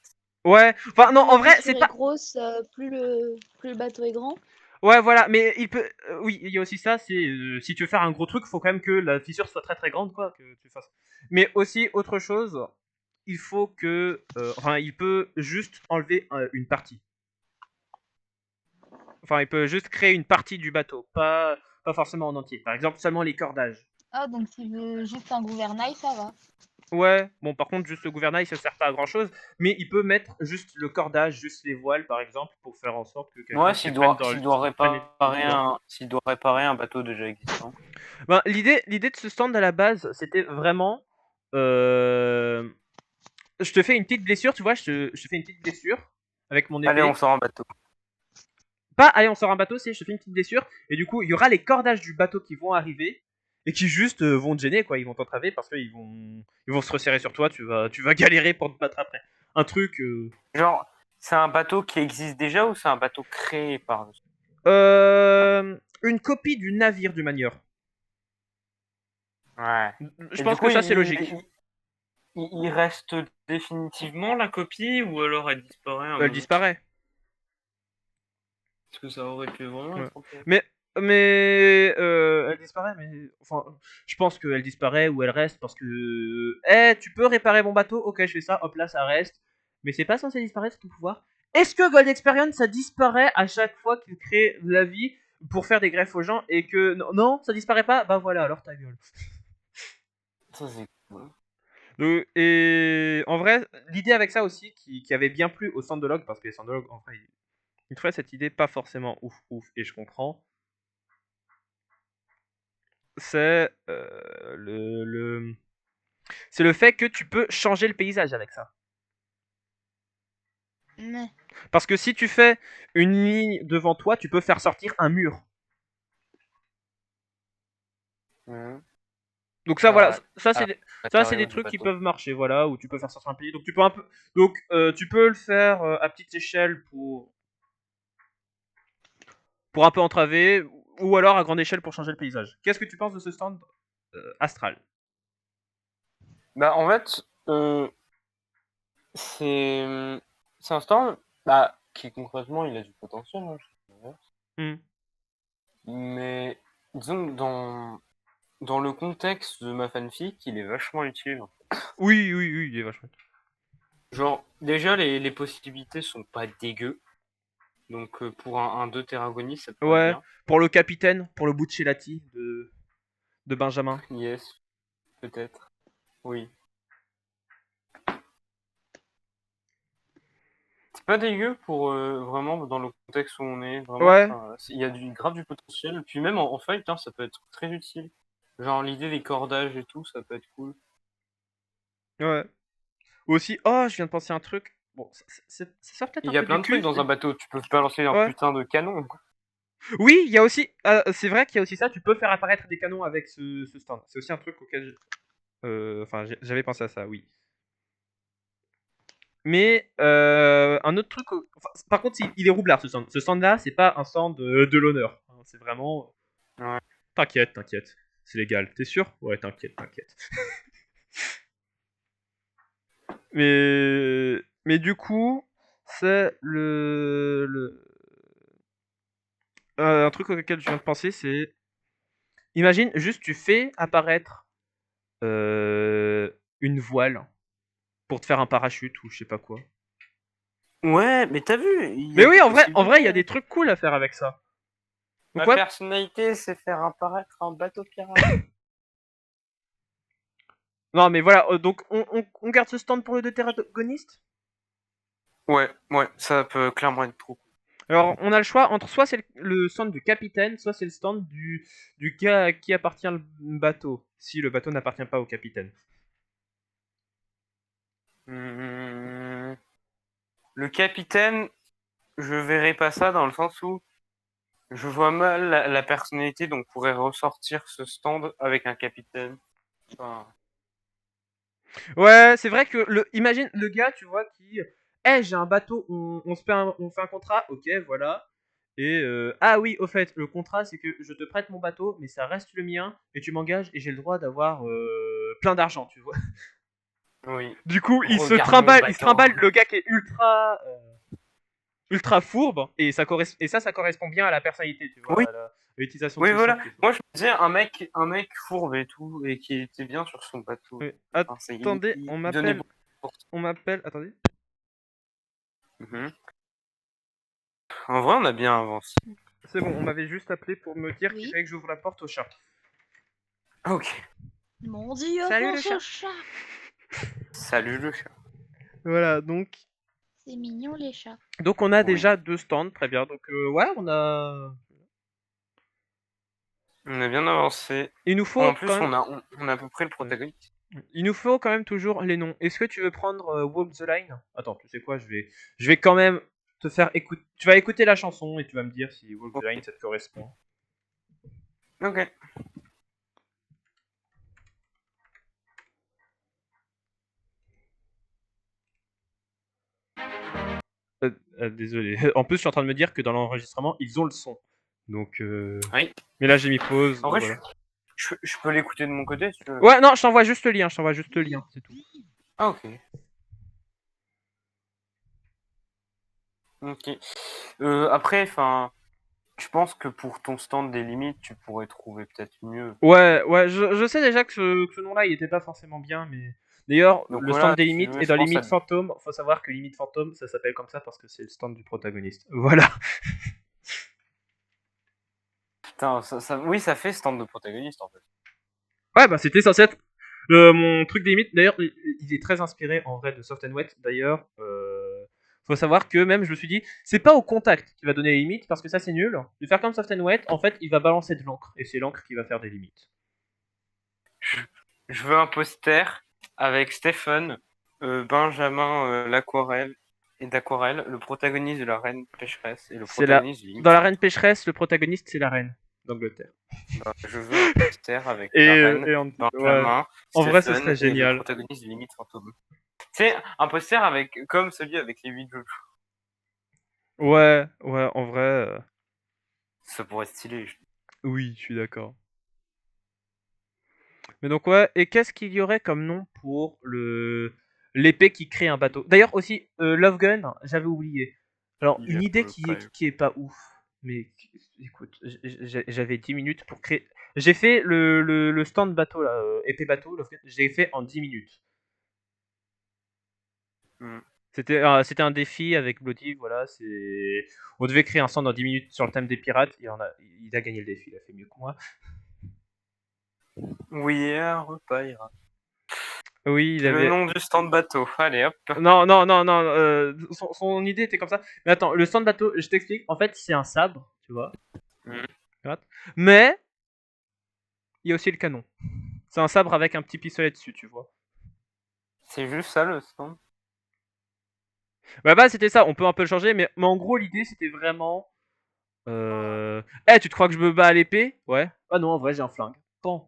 Ouais, enfin non, en vrai, La c'est fissure pas... est grosse, plus le bateau est grand. Ouais, voilà, mais il peut... oui, il y a aussi ça, c'est... si tu veux faire un gros truc, faut quand même que la fissure soit très très grande, quoi, que tu fasses. Mais aussi, autre chose, il faut que... il peut juste enlever une partie. Enfin, il peut juste créer une partie du bateau, pas forcément en entier. Par exemple, seulement les cordages. Ah, donc s'il veut juste un gouvernail, ça va. Ouais, bon, par contre, juste le gouvernail, ça sert pas à grand chose, mais il peut mettre juste le cordage, juste les voiles, par exemple, pour faire en sorte que quelqu'un Ouais, qui s'il prenne doit, dans s'il doit prenne- réparer un bateau déjà existant. Ben, l'idée de ce stand à la base, c'était vraiment. Je te fais une petite blessure, tu vois, je te fais une petite blessure avec mon épée. Allez, on sort un bateau. Pas, allez, on sort un bateau, c'est je te fais une petite blessure, et du coup, il y aura les cordages du bateau qui vont arriver, et qui juste vont te gêner, quoi, ils vont t'entraver parce qu'ils vont se resserrer sur toi, tu vas galérer pour te battre après. Un truc. Genre, c'est un bateau qui existe déjà ou c'est un bateau créé par. Une copie du navire du manieur. Ouais. Je Et pense du coup, que ça, c'est logique. Il reste définitivement la copie ou alors elle disparaît un Elle moment. disparaît. Parce que ça aurait pu vraiment Ouais. être ok. Mais elle disparaît, mais enfin, je pense qu'elle disparaît ou elle reste parce que tu peux réparer mon bateau, ok, je fais ça, hop là, ça reste. Mais c'est pas censé disparaître ton pouvoir. Est-ce que Gold Experience ça disparaît à chaque fois qu'il crée de la vie? pour faire des greffes aux gens et que non, ça disparaît pas, bah voilà, alors ta gueule. Ça, c'est cool. Et en vrai, l'idée avec ça aussi, qui avait bien plu aux Sandologues, parce que les Sandologues, en vrai, ils trouvent cette idée pas forcément ouf, et je comprends, c'est c'est le fait que tu peux changer le paysage avec ça. Mais Parce que si tu fais une ligne devant toi, tu peux faire sortir un mur. Mhm. Donc ça, voilà, Ouais. ça Ah, c'est matériaux des du trucs qui bateau. peuvent marcher, voilà, où tu peux faire sortir un pays. Donc tu peux un peu, donc tu peux le faire à petite échelle pour un peu entraver, ou alors à grande échelle pour changer le paysage. Qu'est-ce que tu penses de ce stand astral? Bah, en fait, c'est c'est un stand bah, qui concrètement il a du potentiel, hein, je dirais. Hmm. Mais disons que dans le contexte de ma fanfic, il est vachement utile. Oui, il est vachement. Genre, déjà, les possibilités sont pas dégueu. Donc, pour un 2 Terragonis, ça peut être Ouais, bien. pour le capitaine, pour le Buccellati de Benjamin. Yes, peut-être. Oui. C'est pas dégueu pour vraiment dans le contexte où on est. Vraiment, Ouais, il y a grave du potentiel. Puis même en fight, hein, ça peut être très utile. Genre, l'idée des cordages et tout, ça peut être cool. ouais. Aussi, oh, je viens de penser à un truc. Bon, ça sort peut-être Il un y a peu plein du de trucs cul. dans un bateau. Tu peux balancer un Ouais. putain de canon, quoi. Oui, il y a aussi. C'est vrai qu'il y a aussi ça. Tu peux faire apparaître des canons avec ce stand. C'est aussi un truc auquel. Enfin, j'avais pensé à ça, oui. Mais un autre truc. Enfin, par contre, il est roublard ce stand. Ce stand-là, c'est pas un stand de l'honneur. Hein, c'est vraiment. Ouais. T'inquiète. C'est légal. T'es sûr? Ouais, t'inquiète. Mais du coup, c'est un truc auquel je viens de penser, c'est. Imagine, juste tu fais apparaître une voile pour te faire un parachute ou je sais pas quoi. Ouais, mais t'as vu, il y Mais a oui, des en vrai, il y possibilités, a hein. des trucs cool à faire avec ça. Donc Ma ouais, personnalité, c'est faire apparaître un bateau pirate. non mais voilà, donc on garde ce stand pour le déterragoniste. Ouais, ça peut clairement être trop cool. Alors on a le choix entre soit c'est le stand du capitaine, soit c'est le stand du gars à qui appartient le bateau, si le bateau n'appartient pas au capitaine. Le capitaine, je verrais pas ça dans le sens où je vois mal la personnalité, donc pourrait ressortir ce stand avec un capitaine. Enfin, Ouais, c'est vrai que imagine le gars, tu vois, qui, j'ai un bateau, on fait un contrat, ok, voilà. Et ah oui, au fait, le contrat, c'est que je te prête mon bateau, mais ça reste le mien, et tu m'engages, et j'ai le droit d'avoir plein d'argent, tu vois. oui. Du coup, Regarde mon il se bateau. trimballe le gars qui est ultra fourbe, et ça correspond bien à la personnalité, tu vois, Oui, à l'utilisation de oui, ce stand. voilà. Moi, je me disais un mec fourbe et tout, et qui était bien sur son bateau. Oui. Enfin, Attendez, il donnait beaucoup pour ça. attendez. Mhm. En vrai, on a bien avancé. C'est bon, on m'avait juste appelé pour me dire qu'il oui. fallait que j'ouvre la porte au chat. Ok. Mon Dieu, Salut le pense chat. au chat. Salut le chat. Voilà, C'est mignon les chats. donc on a Oui. déjà 2 stands, très bien. Donc ouais, On a bien avancé. il nous En faut plus, quand même, on a à peu près le protagoniste. il nous faut quand même toujours les noms. Est-ce que tu veux prendre Walk the Line? Attends, tu sais quoi, je vais quand même te faire écouter. Tu vas écouter la chanson et tu vas me dire si Walk the Ok. Line ça te correspond. Ok. Désolé. En plus, je suis en train de me dire que dans l'enregistrement, ils ont le son. Donc Oui. mais là j'ai mis pause, En donc vrai, voilà. je peux l'écouter de mon côté si tu veux. Ouais, non, je t'envoie juste le lien, c'est tout. Ah, ok. Ok. Après, enfin, je pense que pour ton stand des limites, tu pourrais trouver peut-être mieux. Ouais, je sais déjà que ce nom-là, il était pas forcément bien, mais d'ailleurs, Donc le stand voilà, des si tu limites veux, est je dans pense à... Limite Fantôme. Faut savoir que Limite Fantôme, ça s'appelle comme ça parce que c'est le stand du protagoniste. Voilà. Putain, oui, ça fait stand de protagoniste en fait. Ouais, bah c'était censé être mon truc des limites. D'ailleurs, il est très inspiré en vrai de Soft and Wet. D'ailleurs, faut savoir que même je me suis dit, c'est pas au contact qui va donner les limites parce que ça c'est nul. De faire comme Soft and Wet, en fait, il va balancer de l'encre et c'est l'encre qui va faire des limites. Je veux un poster avec Stephen, Benjamin l'aquarelle et d'aquarelle, le protagoniste de la Reine Pécheresse et le C'est la protagoniste du Limite. dans la Reine Pécheresse, le protagoniste c'est la reine d'Angleterre. Bah, je veux un poster avec Et, la Reine, ouais. Benjamin, En vrai, ce Stephen serait et le génial. protagoniste du Limite Fantôme. C'est un poster avec comme celui avec les 8 jeux. Ouais, en vrai, Ça pourrait être stylé. oui, je suis d'accord. Mais donc ouais, et qu'est-ce qu'il y aurait comme nom pour l'épée qui crée un bateau? D'ailleurs aussi, Love Gun, j'avais oublié. Alors, une idée qui est pas ouf, mais écoute, j'avais 10 minutes pour créer... J'ai fait le stand bateau, là, épée bateau, Love Gun, j'ai fait en 10 minutes. Mm. C'était un défi avec Bloody, voilà, on devait créer un stand en 10 minutes sur le thème des pirates, il a gagné le défi, il a fait mieux que moi. Oui, un repas ira. Oui, il Le avait... nom du stand bateau. Allez hop. Non, son idée était comme ça. Mais attends, le stand bateau, je t'explique, en fait, c'est un sabre, tu vois. Mm. Mais, il y a aussi le canon. C'est un sabre avec un petit pistolet dessus, tu vois. C'est juste ça le stand. Bah, c'était ça, on peut un peu le changer, mais en gros, l'idée, c'était vraiment... Eh, tu te crois que je me bats à l'épée? Ouais. Ah non, en vrai, j'ai un flingue. Bon.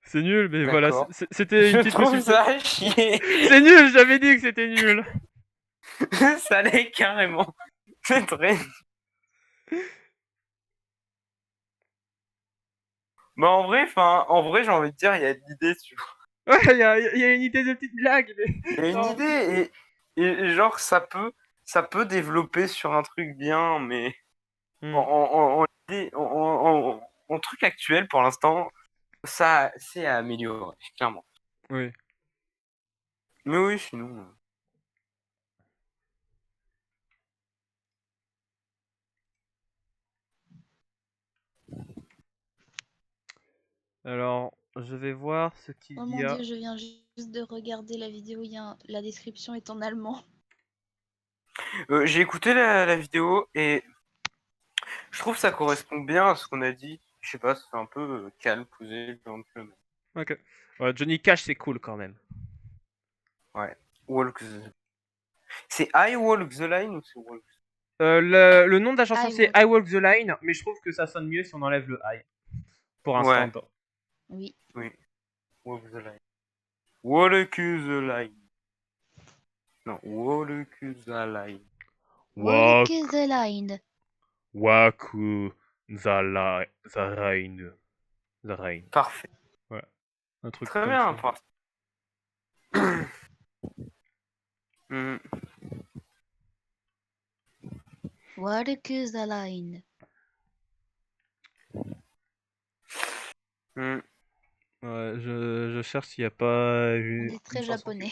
C'est nul, mais voilà, D'accord. c'était une Je petite trouve possibilité. ça à chier. C'est nul, j'avais dit que c'était nul. Ça l'est carrément. C'est très. Bah en vrai, j'ai envie de dire, il y a de l'idée, tu vois. Ouais, il y a une idée de petite blague, mais... Il y a une Non. idée et genre ça peut développer sur un truc bien, mais en truc actuel pour l'instant, ça c'est à améliorer, clairement. Oui. Mais oui, sinon. Alors, je vais voir ce qu'il Oh y mon a. dieu, je viens juste de regarder la vidéo, la description est en allemand. J'ai écouté la vidéo et je trouve que ça correspond bien à ce qu'on a dit. Je sais pas, c'est un peu calme, posé, gentil. Ok. Ouais, Johnny Cash, c'est cool quand même. Ouais. Walk the... C'est I Walk the Line ou c'est Walk the... Le nom de la chanson, I c'est Walk. I Walk the Line, mais je trouve que ça sonne mieux si on enlève le I. Pour un Ouais, stand. Oui. oui. Walk the Line. Walk the Line. Non, Walk the Line. Walk the line. Waku the line. The Rain. Parfait. Ouais. Un truc Très comme bien. ça. Mm. Walk the line. Mm. Ouais, je cherche s'il n'y a pas On est très japonais.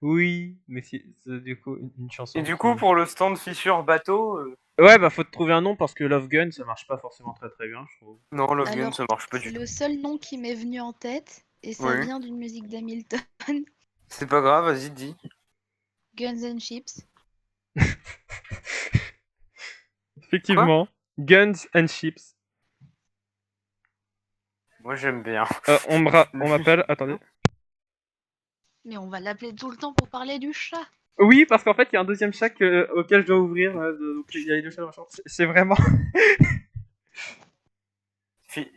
Oui, mais c'est du coup une chanson. Et du coup, pour le stand fissure bateau, Ouais, bah faut te trouver un nom parce que Love Gun ça marche pas forcément très très bien, je trouve. non, Love Gun, Alors, ça marche pas c'est du tout. le seul nom qui m'est venu en tête, et ça Oui. vient d'une musique d'Hamilton. C'est pas grave, vas-y, dis. Guns and Chips. Effectivement. Guns and Chips. Moi, j'aime bien. On m'appelle, attendez. Mais on va l'appeler tout le temps pour parler du chat. Oui, parce qu'en fait, il y a un deuxième chat auquel je dois ouvrir. Donc, il y a les deux chats dans la chambre. C'est vraiment.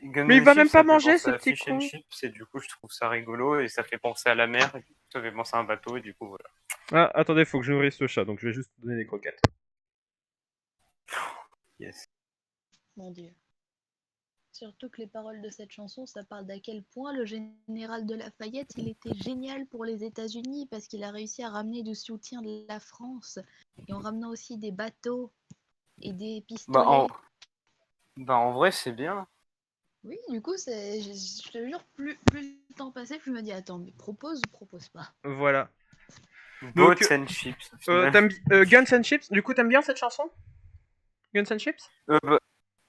Guns Mais il and va Chips, même pas ça fait manger, penser ce à petit Fish and con. Chips, et du coup, je trouve ça rigolo, et ça fait penser à la mer, et du coup, ça fait penser à un bateau, et du coup, voilà. Ah, attendez, faut que je nourrisse ce chat, donc je vais juste donner des croquettes. Yes. Mon dieu. Surtout que les paroles de cette chanson, ça parle d'à quel point le général de Lafayette, il était génial pour les États-Unis parce qu'il a réussi à ramener du soutien de la France et en ramenant aussi des bateaux et des pistolets. En vrai, c'est bien. Oui, du coup, je te jure, plus le temps passait, plus je me dis attends, mais propose ou propose pas. Voilà. Boats Donc, and Chips, au final. Guns and Chips, du coup, t'aimes bien cette chanson? Guns and Chips?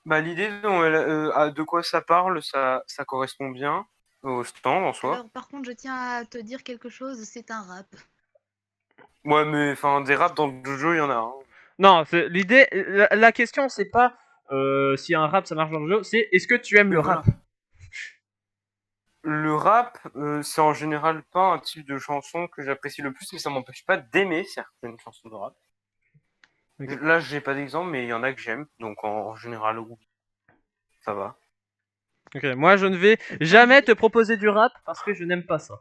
L'idée de quoi ça parle, ça correspond bien au stand en soi. Alors, par contre, je tiens à te dire quelque chose, c'est un rap. Ouais, mais enfin, des raps dans le dojo, il y en a. Hein. Non, l'idée, la question, c'est pas si un rap ça marche dans le jeu, c'est est-ce que tu aimes Oui, le voilà. rap? Le rap, c'est en général pas un type de chanson que j'apprécie le plus, mais ça m'empêche pas d'aimer certaines chansons de rap. Ok. Là, j'ai pas d'exemple, mais il y en a que j'aime, donc en général, oui, ça va. Ok, moi je ne vais jamais te proposer du rap parce que je n'aime pas ça.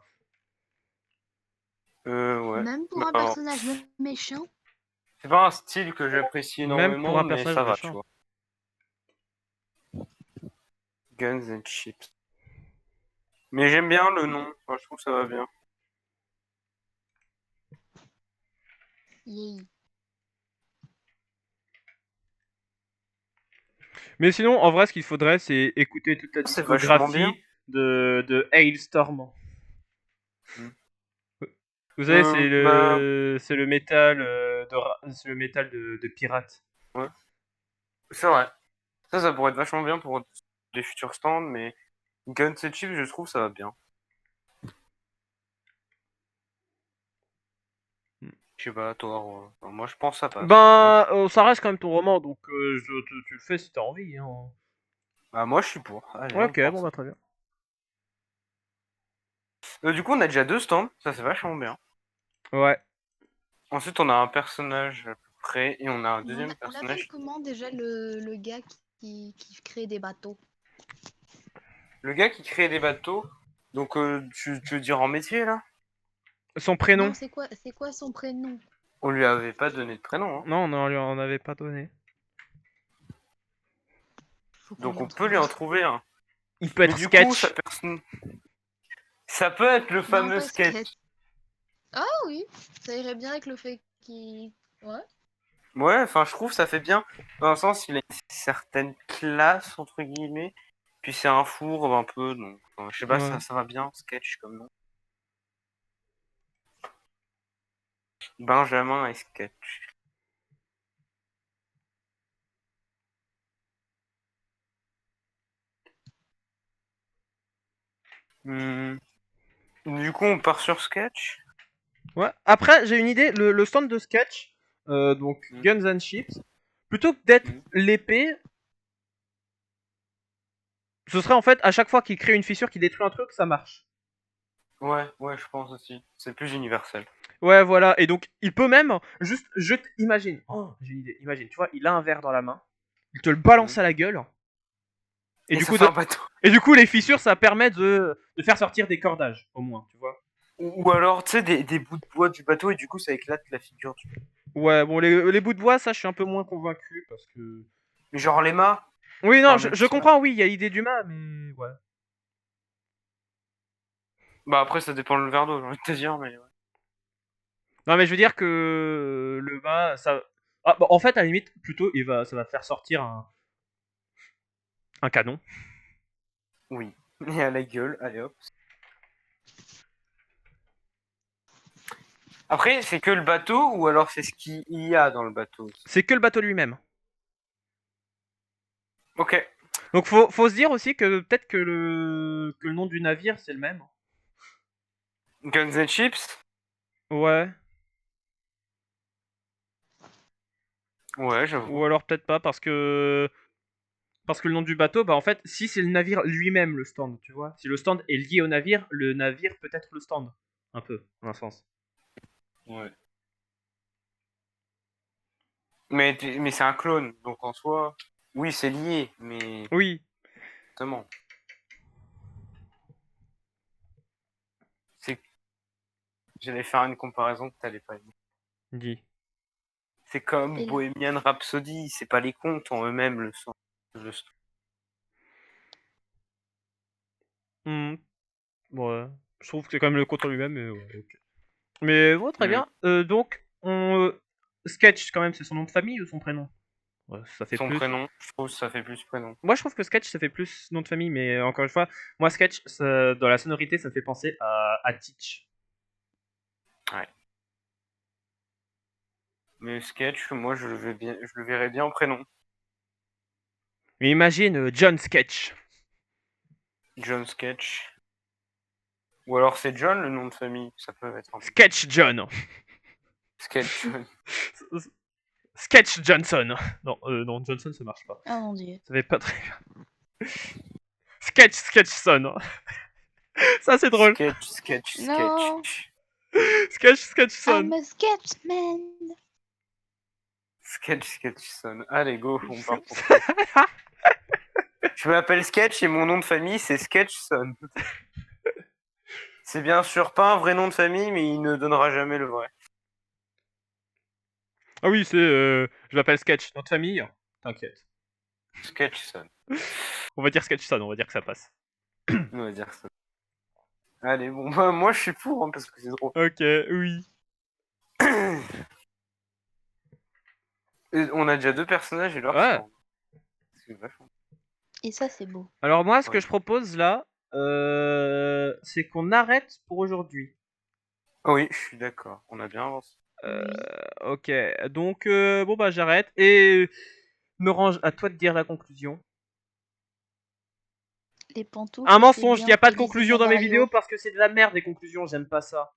Ouais. Même pour Bah, un personnage méchant. c'est pas un style que j'apprécie Même pour énormément, un mais personnage ça va, tu méchant. vois. Guns and Chips. Mais j'aime bien le nom, enfin, je trouve que ça va bien. Yay. Mais sinon, en vrai, ce qu'il faudrait, c'est écouter toute la C'est vachement bien. discographie de Hailstorm. Mm. Vous savez, Bah, c'est le métal c'est le métal de pirate. ouais, c'est vrai. Ça pourrait être vachement bien pour des futurs stands, mais Guns and Chips, je trouve, ça va bien. Je sais pas, toi, moi je pense que ça passe. Ben, ça reste quand même ton roman, donc tu le fais si t'as envie. Hein. Bah, moi je suis pour. Allez, on Ok, prend bon ça. bah très bien. Du coup, on a déjà 2 stands, ça c'est vachement bien. Ouais. Ensuite, on a un personnage à peu près, et on a un On deuxième l'appelle personnage. comment déjà le gars qui crée des bateaux? Le gars qui crée des bateaux, donc tu veux dire en métier là? Son prénom? Non, c'est quoi son prénom? On lui avait pas donné de prénom, hein. Non, on lui en avait pas donné. Faut qu'on Donc lui on en peut trouve lui un. en trouver un. Il peut Mais être du coup, sketch. ça peut être le Non, fameux pas sketch. sketch. Ah oui, ça irait bien avec le fait qu'il. Ouais. Ouais, enfin, je trouve ça fait bien. Dans le sens, il a une certaine classe, entre guillemets. Puis c'est un fourbe un peu, donc je sais pas, Ouais. ça va bien, sketch comme nom. Benjamin et sketch. Hmm. Du coup, on part sur sketch. Ouais. Après, j'ai une idée. Le stand de sketch, donc Mm. Guns and Chips, plutôt que d'être Mm. l'épée, ce serait en fait à chaque fois qu'il crée une fissure, qu'il détruit un truc, ça marche. Ouais, je pense aussi. C'est plus universel. Ouais, voilà. Et donc, il peut même juste, imagine. Oh, j'ai une idée. Imagine, tu vois, il a un verre dans la main, il te le balance Mm. à la gueule, et Et du ça coup, fait un bateau. les fissures, ça permet de faire sortir des cordages, au moins, tu vois. Ou alors, tu sais, des bouts de bois du bateau et du coup, ça éclate la figure du. Ouais, bon, les bouts de bois, ça, je suis un peu moins convaincu parce que. Mais genre les mâts. Oui, non, Enfin, je, le je petit mât. comprends, oui, il y a l'idée du mât, mais ouais. Bah après, ça dépend le verre d'eau, j'ai envie de te dire, mais. Ouais. Non, mais je veux dire que le mât, ça. Ah, bah, en fait, à la limite, plutôt, ça va faire sortir un canon. Oui. Et à la gueule, allez hop. Après, c'est que le bateau ou alors c'est ce qu'il y a dans le bateau aussi. C'est que le bateau lui-même. Ok. Donc, faut se dire aussi que peut-être que le nom du navire, c'est le même. Guns and Chips. Ouais. Ouais, j'avoue. Ou alors peut-être pas, parce que. Parce que le nom du bateau, bah en fait, si c'est le navire lui-même, le stand, tu vois. Si le stand est lié au navire, le navire peut être le stand. Un peu, dans un sens. Ouais. Mais c'est un clone, donc en soi, oui, c'est lié, mais Oui, justement, c'est. J'allais faire une comparaison que t'allais pas aimer. dit. C'est comme Et Bohemian Rhapsody, c'est pas les contes en eux-mêmes le son. Le son. Ouais. Je trouve que c'est quand même le contour lui-même, mais ouais, ok. Mais bon, très Mm. bien. Donc, Sketch, quand même, c'est son nom de famille ou son prénom? Ouais, ça fait Son plus. prénom, je trouve que ça fait plus prénom. Moi, je trouve que Sketch, ça fait plus nom de famille, mais encore une fois, moi, Sketch, dans la sonorité, ça me fait penser à Teach. Ouais. Mais sketch, moi je le verrais bien en prénom. Mais imagine John Sketch. John Sketch. Ou alors c'est John le nom de famille. Ça peut être un Sketch John. Sketch John. Sketch Johnson. Non, non, Johnson ça marche pas. Oh mon dieu. Ça fait pas très bien. Sketchson. Ça c'est drôle. Sketch. Non. Sketchson. I'm a sketchman. Sketchson. Allez, go, on part pour Je m'appelle Sketch et mon nom de famille c'est Sketchson. C'est bien sûr pas un vrai nom de famille, mais il ne donnera jamais le vrai. Ah oui, c'est. Je m'appelle Sketch. Notre famille. T'inquiète. Sketchson. On va dire Sketchson, on va dire que ça passe. On va dire ça. Allez, bon, bah, moi je suis pour, hein, parce que c'est drôle. Ok, oui. Et on a déjà 2 personnages et leur Ouais. sort. C'est vachement. Et ça, c'est beau. Alors moi, ce que Ouais. je propose là, c'est qu'on arrête pour aujourd'hui. Ah oui, je suis d'accord. On a bien avancé. Ok, donc bon bah j'arrête et me range à toi de dire la conclusion. Les pantoufles. Un c'est mensonge, il bien n'y a pas de Élise et conclusion dans mes Mario. vidéos parce que c'est de la merde les conclusions, j'aime pas ça.